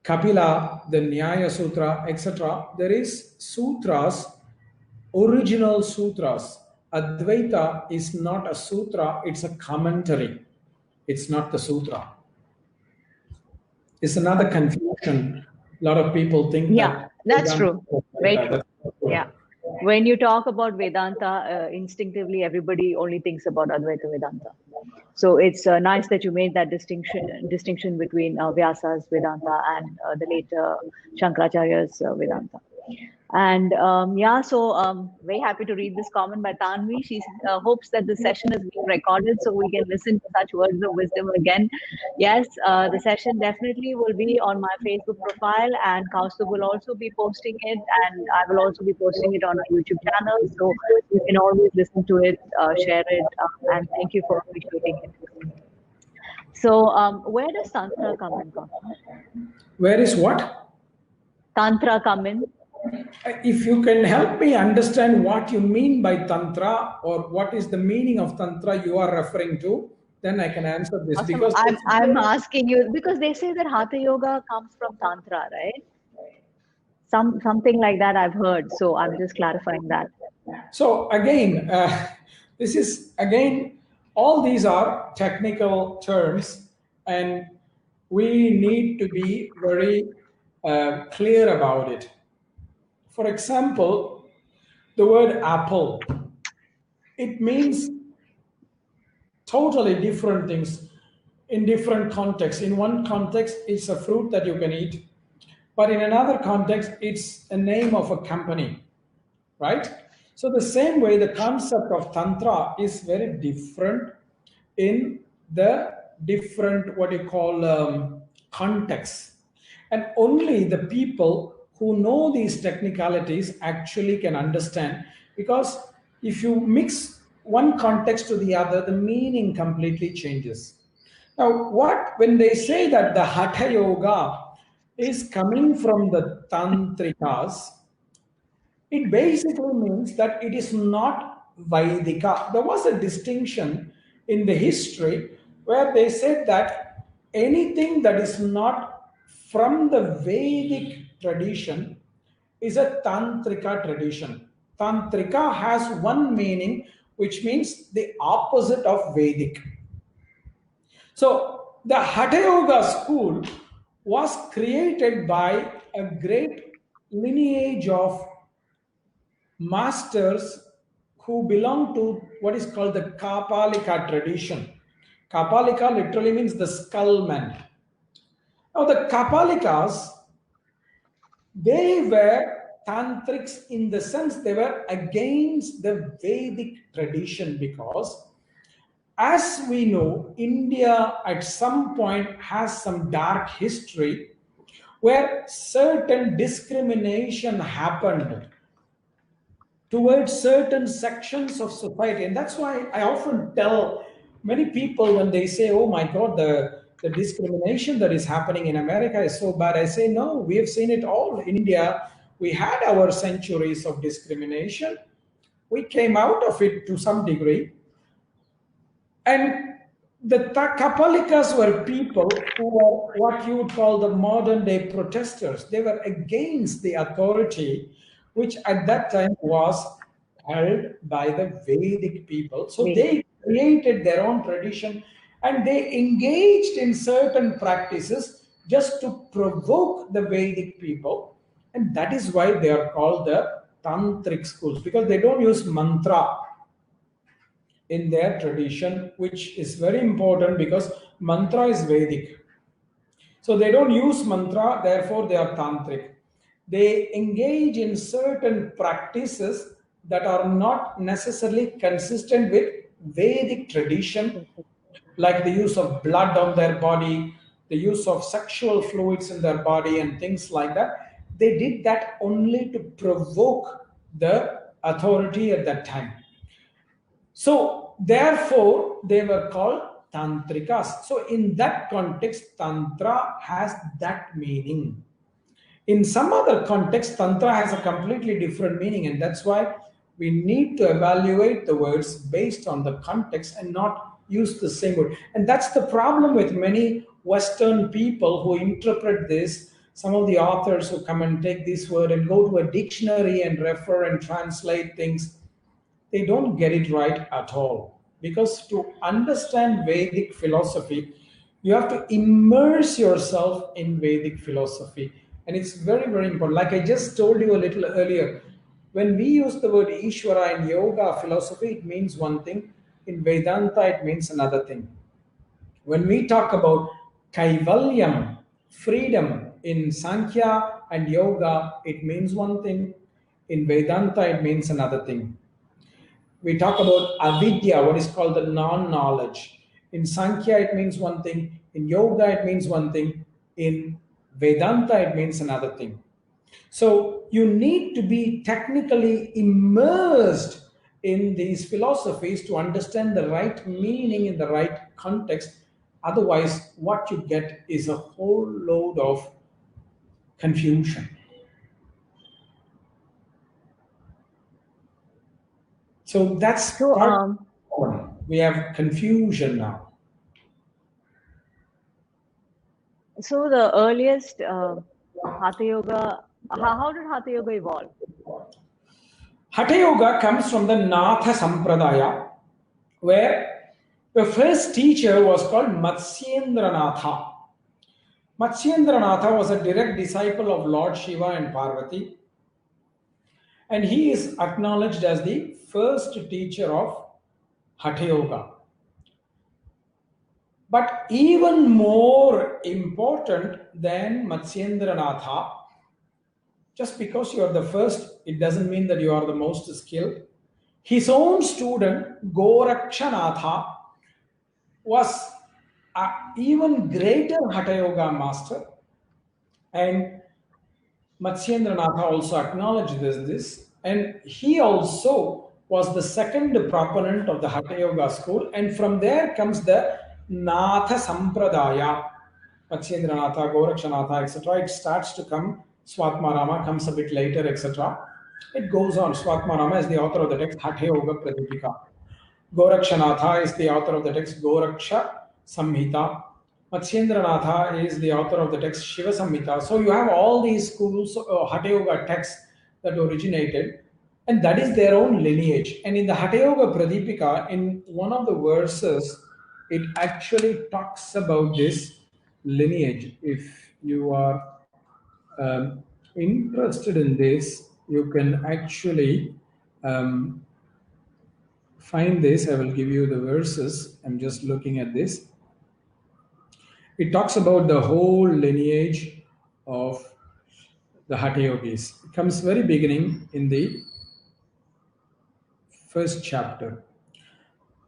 Kapila, the Nyaya Sutra, etc. There is sutras, original sutras. Advaita is not a sutra, it's a commentary. It's not the sutra. It's another confusion. A lot of people think Yeah, that's true. Very true. true. Yeah. When you talk about Vedanta, instinctively everybody only thinks about Advaita Vedanta. So it's nice that you made that distinction between Vyasa's Vedanta and the later Shankaracharya's Vedanta. And yeah, so very happy to read this comment by Tanvi. She hopes that the session is being recorded so we can listen to such words of wisdom again. Yes, the session definitely will be on my Facebook profile, and Kausthub will also be posting it, and I will also be posting it on our YouTube channel. So you can always listen to it, share it, and thank you for appreciating it. So where does Tantra come in, Kausthub? Where is what? Tantra come in? If you can help me understand what you mean by Tantra or what is the meaning of Tantra you are referring to, then I can answer this. Awesome. Because I'm asking you because they say that Hatha Yoga comes from Tantra, right? Something like that I've heard. So I'm just clarifying that. So again, this is again, all these are technical terms, and we need to be very clear about it. For example, the word apple, it means totally different things in different contexts. In one context, it's a fruit that you can eat, but in another context, it's a name of a company, right? So the same way, the concept of Tantra is very different in the different, what you call, contexts. And only the people who know these technicalities actually can understand, because if you mix one context to the other, the meaning completely changes. Now, when they say that the Hatha Yoga is coming from the Tantrikas, it basically means that it is not Vaidika. There was a distinction in the history where they said that anything that is not from the Vedic tradition is a Tantrika tradition. Tantrika has one meaning, which means the opposite of Vedic. So the Hatha Yoga school was created by a great lineage of masters who belong to what is called the Kapalika tradition. Kapalika literally means the skull man. Now the Kapalikas, they were tantrics in the sense they were against the Vedic tradition, because as we know, India at some point has some dark history where certain discrimination happened towards certain sections of society. And that's why I often tell many people when they say, oh my God, the discrimination that is happening in America is so bad. I say, no, we have seen it all. In India, we had our centuries of discrimination. We came out of it to some degree. And the Kapalikas were people who were what you would call the modern day protesters. They were against the authority, which at that time was held by the Vedic people. So they created their own tradition and they engaged in certain practices just to provoke the Vedic people. And that is why they are called the Tantric schools, because they don't use mantra in their tradition, which is very important because mantra is Vedic. So they don't use mantra, therefore they are tantric. They engage in certain practices that are not necessarily consistent with Vedic tradition, like the use of blood on their body, the use of sexual fluids in their body, and things like that. They did that only to provoke the authority at that time. So, therefore, they were called tantrikas. So, in that context, tantra has that meaning. In some other context, tantra has a completely different meaning, and that's why we need to evaluate the words based on the context and not use the same word. And that's the problem with many Western people who interpret this. Some of the authors who come and take this word and go to a dictionary and refer and translate things, they don't get it right at all. Because to understand Vedic philosophy, you have to immerse yourself in Vedic philosophy. And it's very, very important. Like I just told you a little earlier, when we use the word Ishvara in yoga philosophy, it means one thing. In Vedanta, it means another thing. When we talk about Kaivalyam, freedom, in Sankhya and yoga, it means one thing. In Vedanta, it means another thing. We talk about avidya, what is called the non-knowledge. In Sankhya, it means one thing. In yoga, it means one thing. In Vedanta, it means another thing. So you need to be technically immersed in these philosophies to understand the right meaning in the right context. Otherwise, what you get is a whole load of confusion. So that's part one. We have confusion now. So the earliest Hatha Yoga, how did Hatha Yoga evolve? Hatha Yoga comes from the Natha Sampradaya, where the first teacher was called Matsyendranatha. Matsyendranatha was a direct disciple of Lord Shiva and Parvati, and he is acknowledged as the first teacher of Hatha Yoga. But even more important than Matsyendranatha, just because you are the first, it doesn't mean that you are the most skilled. His own student, Gorakshanatha, was an even greater Hatha Yoga master. And Matsyendranatha also acknowledged this. And he also was the second proponent of the Hatha Yoga school. And from there comes the Natha Sampradaya. Matsyendranatha, Gorakshanatha, etc. It starts to come. Swatmarama comes a bit later, etc. It goes on. Swatmarama is the author of the text Hatha Yoga Pradipika. Gorakshanatha is the author of the text Goraksha Samhita. Matsyendranatha is the author of the text Shiva Samhita. So you have all these schools, Hatha Yoga texts that originated, and that is their own lineage. And in the Hatha Yoga Pradipika, in one of the verses, it actually talks about this lineage. If you are interested in this, you can actually find this. I will give you the verses. I'm just looking at this. It talks about the whole lineage of the Hatha Yogis. It comes very beginning in the first chapter.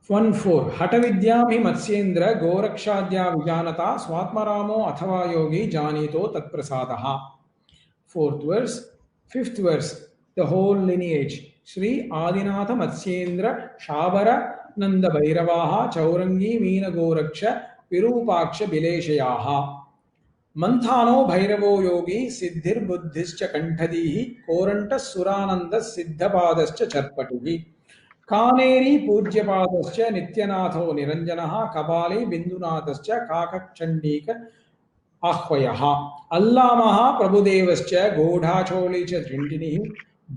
1-4 Hatavidyam hi Matsyendra Gorakshadya Vijanata Swatmaramo Athava Yogi Janito Tatprasadaha. 4th verse. 5th verse, the whole lineage. Sri Adinatha Matsyendra Shabara Nanda Bhairavaha Chaurangi Meena Goraksha Virupaksha Bileshayaha. Manthano Bhairavo Yogi Siddhir Buddhischa Kantadihi Koranta Surananda Siddhapadascha Charpatihi. Kaneri Pujyapadascha Nityanatho Niranjanaha Kabali Bindunathascha Kakachandika Ahvayaha. Allamaha Prabhudevascha Godhacholi cha Trindinihi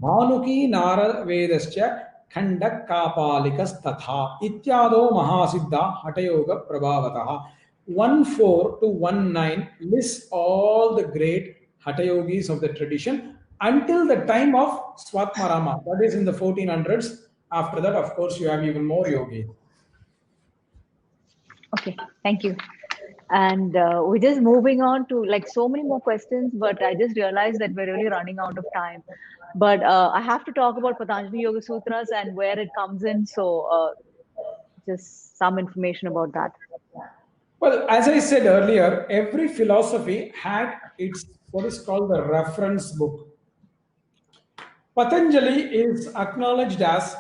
Bhanuki Nara Vedascha Khandak Kapalikas Tatha Ityado Mahasiddha Hatayoga Prabhavataha. 1-4 to 1-9 lists all the great Hatha yogis of the tradition until the time of Swatmarama, that is in the 1400s. After that, of course, you have even more yogis. Okay, thank you. And we're just moving on to like so many more questions, but I just realized that we're really running out of time. But I have to talk about Patanjali Yoga Sutras and where it comes in. So just some information about that. Well, as I said earlier, every philosophy had its what is called the reference book. Patanjali is acknowledged as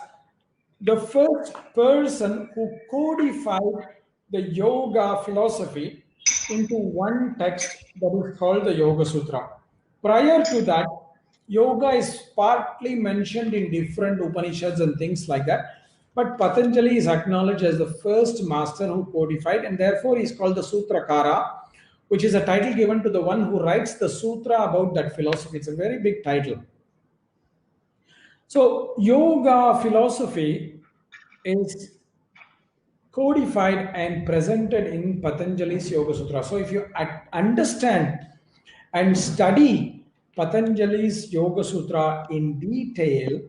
the first person who codified the yoga philosophy into one text that is called the Yoga Sutra. Prior to that, yoga is partly mentioned in different Upanishads and things like that. But Patanjali is acknowledged as the first master who codified, and therefore he is called the Sutrakara, which is a title given to the one who writes the sutra about that philosophy. It's a very big title. So, yoga philosophy is codified and presented in Patanjali's Yoga Sutra. So, if you understand and study Patanjali's Yoga Sutra in detail,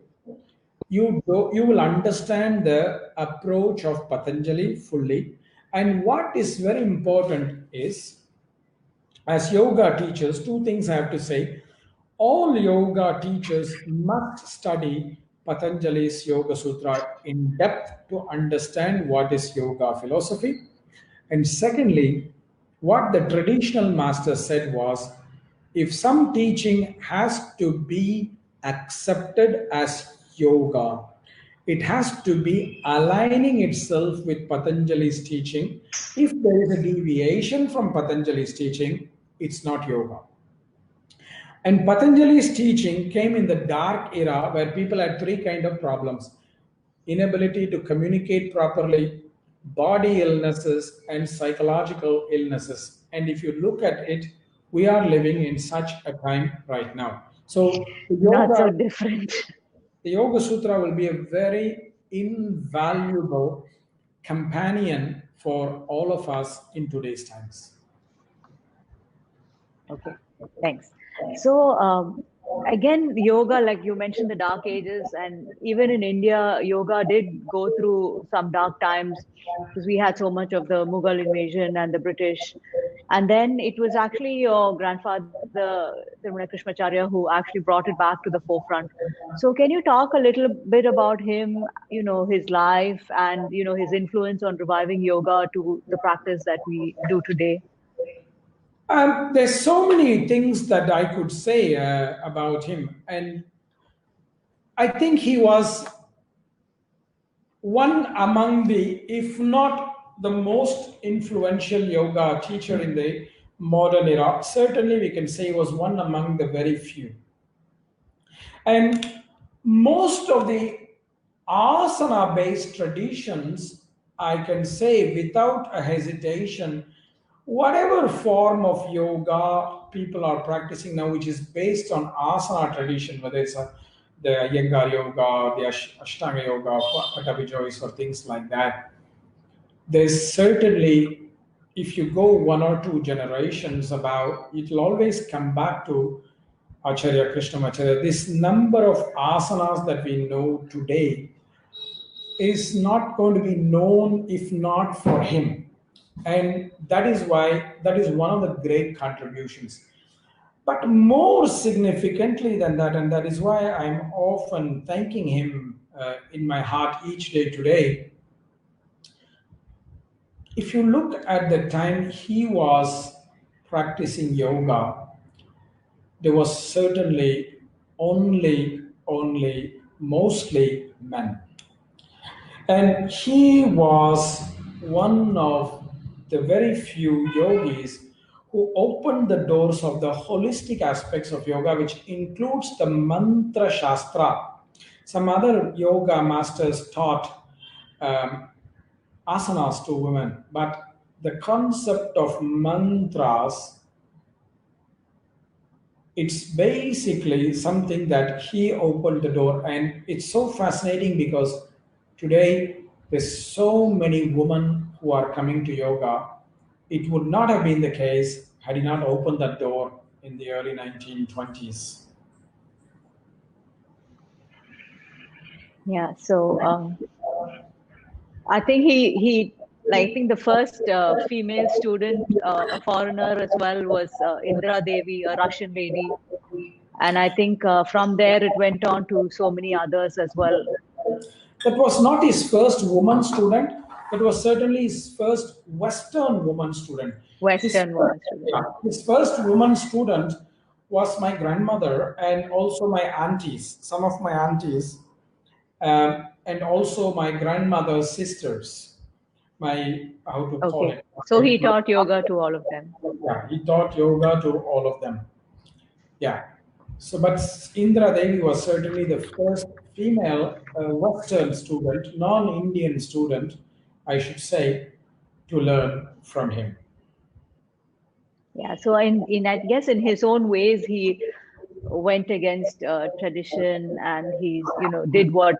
you will understand the approach of Patanjali fully. And what is very important is, as yoga teachers, two things I have to say. All yoga teachers must study Patanjali's Yoga Sutra in depth to understand what is yoga philosophy. And secondly, what the traditional master said was, if some teaching has to be accepted as yoga, it has to be aligning itself with Patanjali's teaching. If there is a deviation from Patanjali's teaching, it's not yoga. And Patanjali's teaching came in the dark era where people had three kind of problems: inability to communicate properly, body illnesses, and psychological illnesses. And if you look at it, we are living in such a time right now. So Not so different. The Yoga Sutra will be a very invaluable companion for all of us in today's times. Okay, thanks. So again, yoga, like you mentioned, the dark ages, and even in India, yoga did go through some dark times because we had so much of the Mughal invasion and the British. And then it was actually your grandfather, Tirumala Krishnamacharya, who actually brought it back to the forefront. So can you talk a little bit about him, his life and, his influence on reviving yoga to the practice that we do today? There's so many things that I could say about him. And I think he was one among the, if not the most influential yoga teacher in the modern era. Certainly, we can say he was one among the very few. And most of the asana based traditions, I can say without a hesitation, whatever form of yoga people are practicing now, which is based on asana tradition, whether it's the Iyengar yoga, the Ashtanga yoga, Patabi Joyce, or things like that, there's certainly, if you go one or two generations about, it will always come back to Acharya Krishnamacharya. This number of asanas that we know today is not going to be known if not for him. And that is why, that is one of the great contributions. But more significantly than that, and that is why I'm often thanking him in my heart each day today, if you look at the time he was practicing yoga, there was certainly only mostly men. And he was one of the very few yogis who opened the doors of the holistic aspects of yoga, which includes the mantra shastra. Some other yoga masters taught um, asanas to women, but the concept of mantras, it's basically something that he opened the door. And it's so fascinating because today there's so many women who are coming to yoga. It would not have been the case had he not opened that door in the early 1920s. Yeah. So I think like I think the first female student, a foreigner as well, was Indra Devi, a Russian lady, and I think from there it went on to so many others as well. That was not his first woman student. That was certainly his first Western woman student. Western woman student. His first woman student was my grandmother and also my aunties, some of my aunties, and also my grandmother's sisters. My, how to call Okay. it? So he taught yoga to all of them. Yeah, he taught yoga to all of them. Yeah. So, but Indra Devi was certainly the first female Western student, non-Indian student, I should say, to learn from him. Yeah. So in I guess in his own ways he went against tradition, and he's did what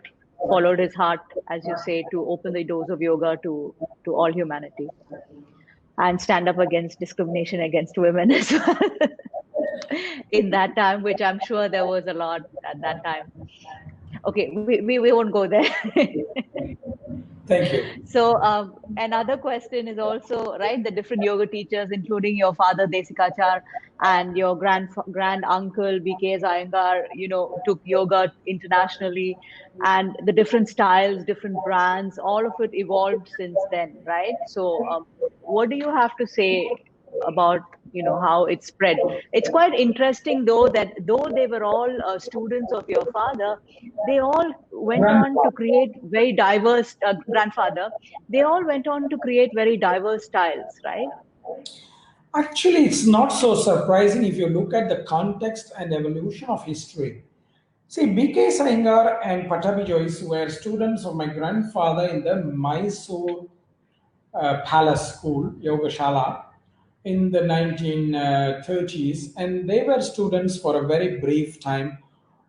followed his heart, as you say, to open the doors of yoga to all humanity and stand up against discrimination against women as well in that time, which I'm sure there was a lot at that time. Okay, we won't go there. Thank you. So another question is also, right, the different yoga teachers, including your father Desikachar and your grand uncle BK Iyengar, took yoga internationally, and the different styles, different brands, all of it evolved since then, right? So what do you have to say about how it spread? It's quite interesting though that though they were all students of your father, they all went on to Grandpa. create very diverse grandfather, they all went on to create very diverse styles, right? Actually, it's not so surprising if you look at the context and evolution of history. See, BK Saingar and Patabi Joyce were students of my grandfather in the Mysore Palace School, Yogashala, in the 1930s, and they were students for a very brief time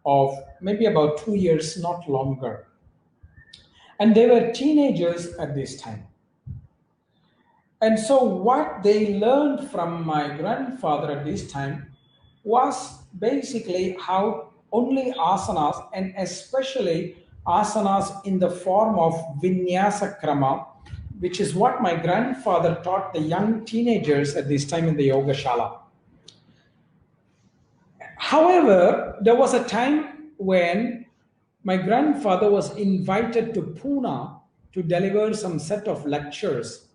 of maybe about 2 years, not longer. And they were teenagers at this time. And so, what they learned from my grandfather at this time was basically how only asanas, and especially asanas in the form of vinyasa krama, which is what my grandfather taught the young teenagers at this time in the yoga shala. However, there was a time when my grandfather was invited to Pune to deliver some set of lectures.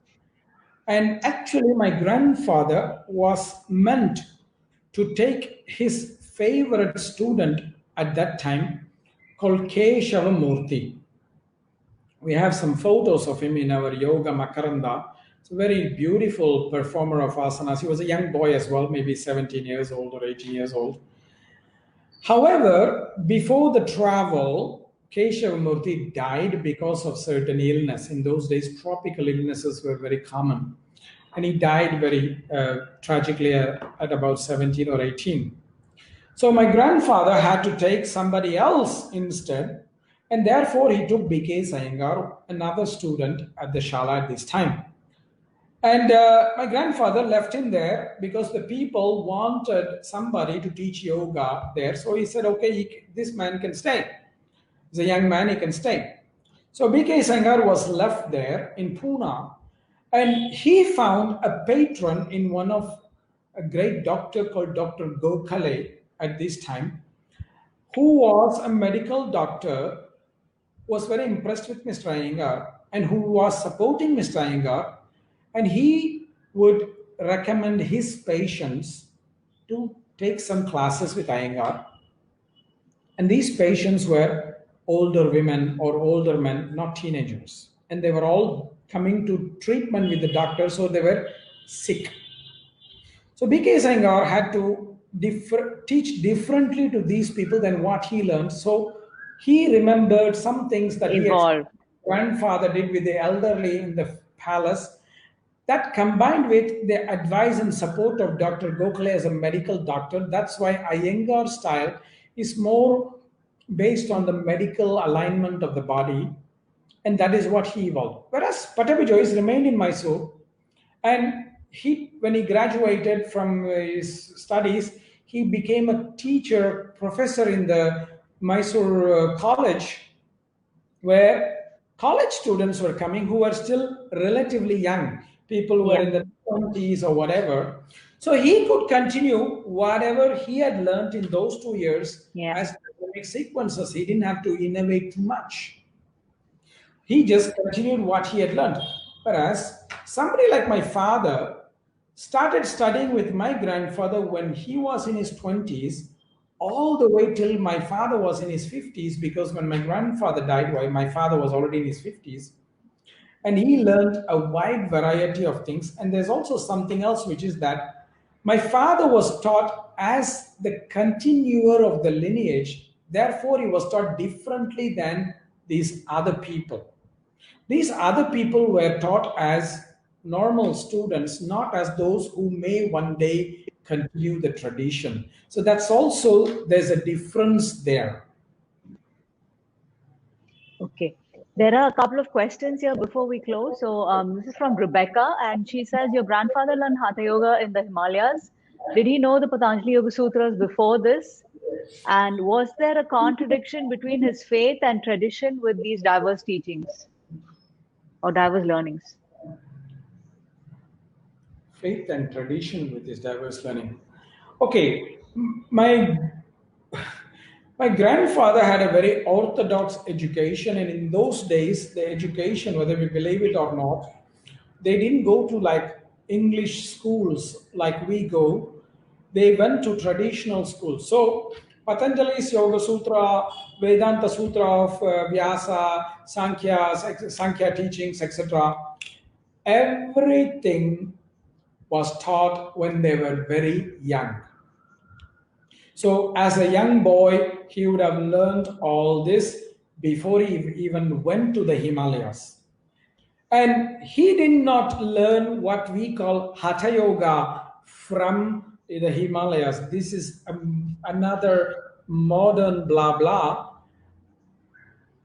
And actually, my grandfather was meant to take his favorite student at that time called Keshava Murthy. We have some photos of him in our yoga Makaranda. It's a very beautiful performer of asanas. He was a young boy as well, maybe 17 years old or 18 years old. However, before the travel, Keshavamurthy died because of certain illness. In those days, tropical illnesses were very common. And he died very tragically at about 17 or 18. So my grandfather had to take somebody else instead. And therefore, he took BK Sayengar, another student at the Shala at this time. And my grandfather left him there because the people wanted somebody to teach yoga there. So he said, okay, this man can stay. He's a young man, he can stay. So BK Sangar was left there in Pune, and he found a patron in one of a great doctor called Dr. Gokhale at this time, who was a medical doctor, was very impressed with Mr. Iyengar and who was supporting Mr. Iyengar. And he would recommend his patients to take some classes with Iyengar. And these patients were older women or older men, not teenagers. And they were all coming to treatment with the doctor, so they were sick. So B.K. Iyengar had to teach differently to these people than what he learned. So he remembered some things that his grandfather did with the elderly in the palace. That combined with the advice and support of Dr. Gokhale as a medical doctor, that's why Iyengar style is more based on the medical alignment of the body, and that is what he evolved. Whereas Patabi Joyce remained in Mysore, and when he graduated from his studies, he became a teacher, professor in the Mysore college, where college students were coming who were still relatively young, people who were in the 20s or whatever. So he could continue whatever he had learned in those 2 years as dynamic sequences. He didn't have to innovate too much. He just continued what he had learned. Whereas somebody like my father started studying with my grandfather when he was in his 20s, all the way till my father was in his 50s, because when my grandfather died, my father was already in his 50s. And he learned a wide variety of things. And there's also something else, which is that my father was taught as the continuer of the lineage. Therefore, he was taught differently than these other people. These other people were taught as normal students, not as those who may one day continue the tradition. So that's also, there's a difference there. Okay. There are a couple of questions here before we close. So this is from Rebecca, and she says, your grandfather learned Hatha Yoga in the Himalayas. Did he know the Patanjali Yoga Sutras before this? And was there a contradiction between his faith and tradition with these diverse teachings or diverse learnings? Faith and tradition with this diverse learning. Okay, my grandfather had a very orthodox education, and in those days, the education, whether we believe it or not, they didn't go to like English schools like we go. They went to traditional schools. So Patanjali's Yoga Sutra, Vedanta Sutra of Vyasa, Sankhya teachings, etc. Everything was taught when they were very young. So as a young boy, he would have learned all this before he even went to the Himalayas. And he did not learn what we call Hatha Yoga from the Himalayas. This is another modern blah blah.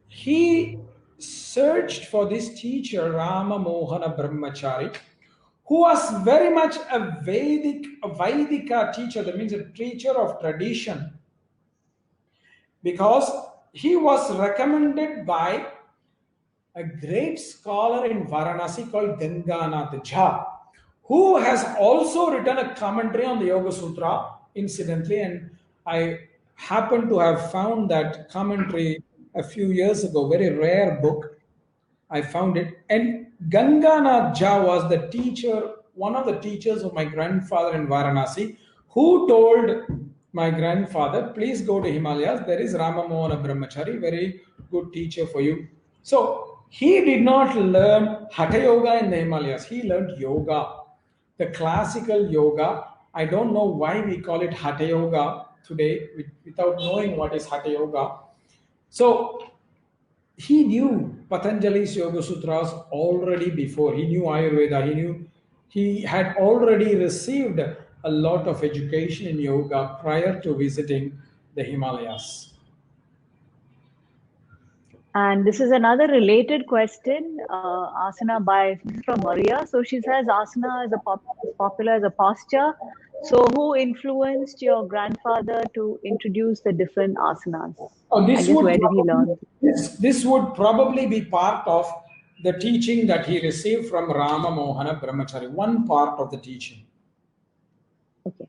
He searched for this teacher, Rama Mohana Brahmachari, who was very much a Vaidika teacher, that means a teacher of tradition, because he was recommended by a great scholar in Varanasi called Ganganath Jha, who has also written a commentary on the Yoga Sutra, incidentally, and I happen to have found that commentary a few years ago, very rare book. I found it. And Ganganath Jha was the teacher, one of the teachers of my grandfather in Varanasi, who told my grandfather, please go to Himalayas. There is Rama Mohana Brahmachari, very good teacher for you. So he did not learn Hatha Yoga in the Himalayas. He learned yoga, the classical yoga. I don't know why we call it Hatha Yoga today without knowing what is Hatha Yoga. So he knew Patanjali's Yoga Sutras already before. He knew Ayurveda. He had already received a lot of education in yoga prior to visiting the Himalayas. And this is another related question, asana from Maria. So she says asana is popular as a posture. So who influenced your grandfather to introduce the different asanas? Oh, where did he learn? This would probably be part of the teaching that he received from Rama Mohana Brahmachari, one part of the teaching. Okay.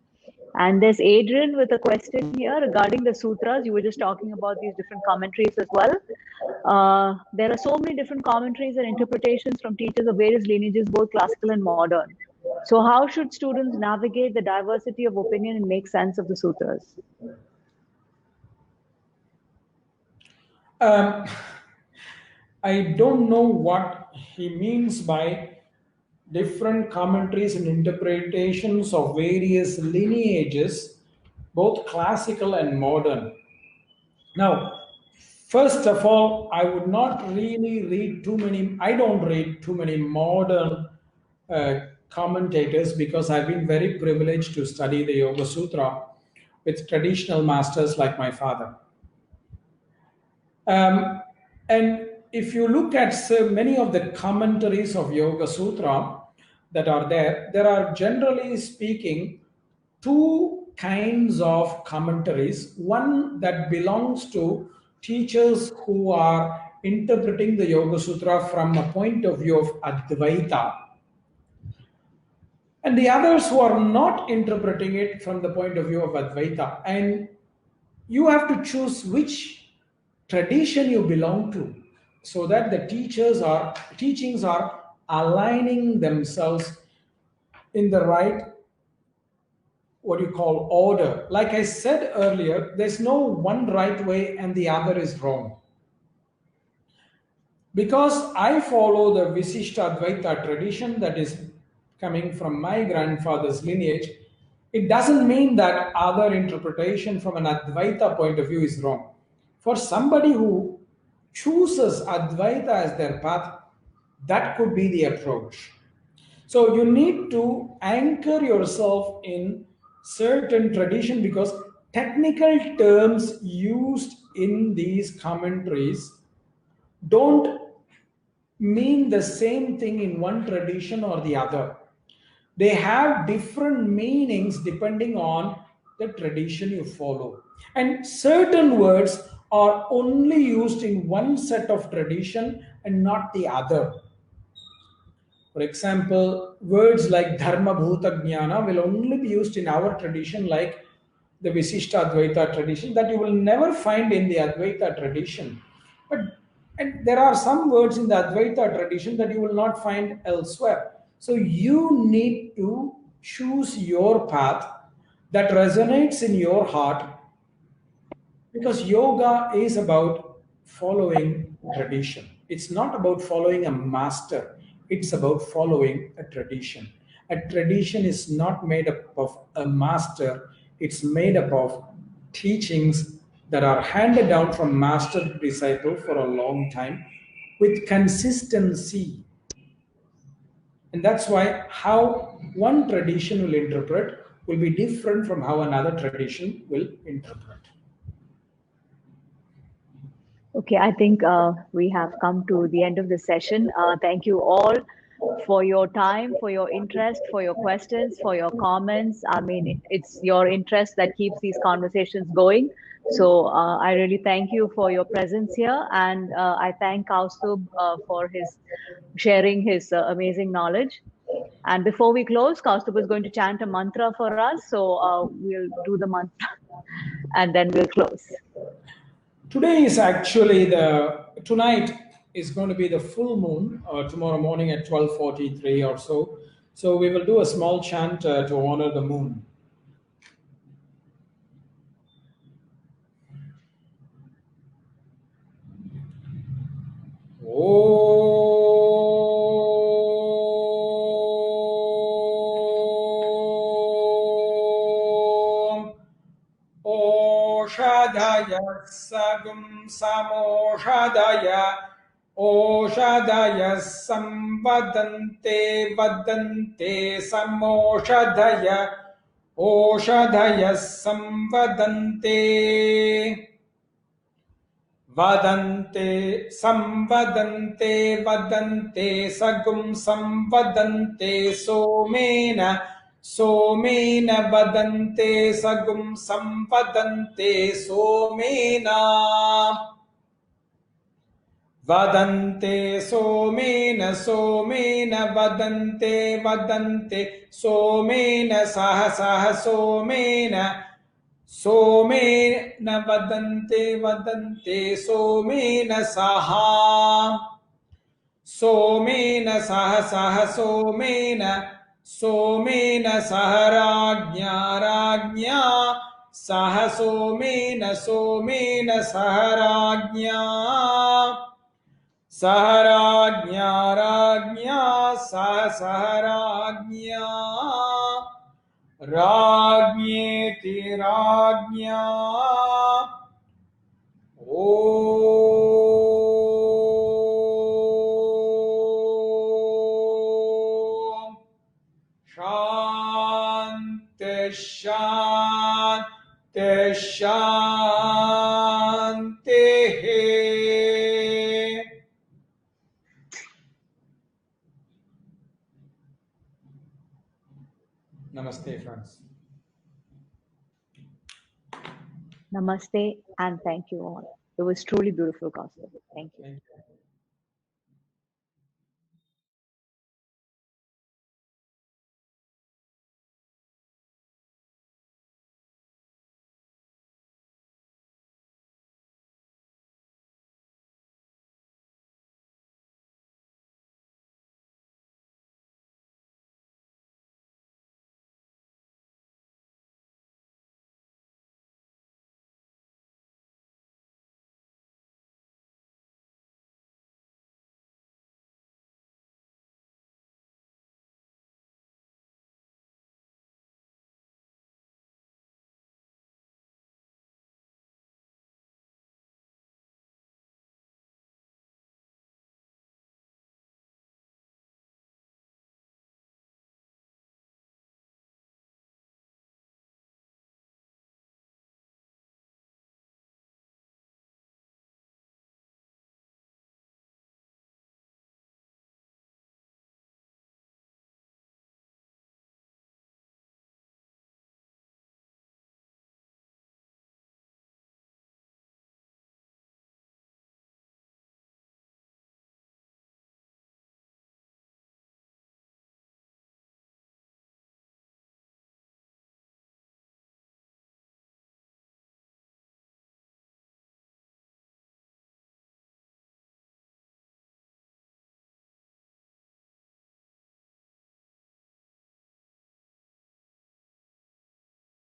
And there's Adrian with a question here regarding the sutras. You were just talking about these different commentaries as well. There are so many different commentaries and interpretations from teachers of various lineages, both classical and modern. So how should students navigate the diversity of opinion and make sense of the sutras? I don't know what he means by different commentaries and interpretations of various lineages, both classical and modern. Now, first of all, I would not really read too many, I don't read too many modern commentators because I've been very privileged to study the Yoga Sutra with traditional masters like my father. And if you look at many of the commentaries of Yoga Sutra that are there, there are generally speaking two kinds of commentaries. One that belongs to teachers who are interpreting the Yoga Sutra from a point of view of Advaita, and the others who are not interpreting it from the point of view of Advaita. And you have to choose which tradition you belong to so that the teachings are aligning themselves in the right, what you call, order. Like I said earlier, there's no one right way and the other is wrong. Because I follow the Visishta Advaita tradition that is coming from my grandfather's lineage, it doesn't mean that other interpretation from an Advaita point of view is wrong. For somebody who chooses Advaita as their path, that could be the approach. So you need to anchor yourself in certain tradition because technical terms used in these commentaries don't mean the same thing in one tradition or the other. They have different meanings depending on the tradition you follow. And certain words are only used in one set of tradition and not the other. For example, words like Dharma Bhuta Jnana will only be used in our tradition, like the Visishta Advaita tradition, that you will never find in the Advaita tradition. But and there are some words in the Advaita tradition that you will not find elsewhere. So you need to choose your path that resonates in your heart, because yoga is about following tradition. It's not about following a master, it's about following a tradition. A tradition is not made up of a master, it's made up of teachings that are handed down from master to disciple for a long time with consistency. And that's why how one tradition will interpret will be different from how another tradition will interpret. Okay, I think we have come to the end of the session. Thank you all for your time, for your interest, for your questions, for your comments. I mean, it's your interest that keeps these conversations going. So I really thank you for your presence here. And I thank Kausthub for his sharing his amazing knowledge. And before we close, Kausthub is going to chant a mantra for us. So we'll do the mantra and then we'll close. Today is actually tonight is going to be the full moon, tomorrow morning at 12:43 or so. So we will do a small chant to honor the moon. Oshadaya sagum samoshadaya Oshadaya samvadante vadante samoshadaya Oshadaya samvadante Vadante samvadante vadante sagum samvadante somena vadante sagum samvadante somena Vadante somena somena vadante vadante somena saha saha somena somena vadante vadante somena saha somena saha saha somena saharagnya ragnya saha somena saharagnya saharagnya ragnya saharagnya ragnyeti ragnya Om Shanti Shanti Shanti. Namaste, friends. Namaste and thank you all. It was truly beautiful, Kausthub. Thank you. Thank you.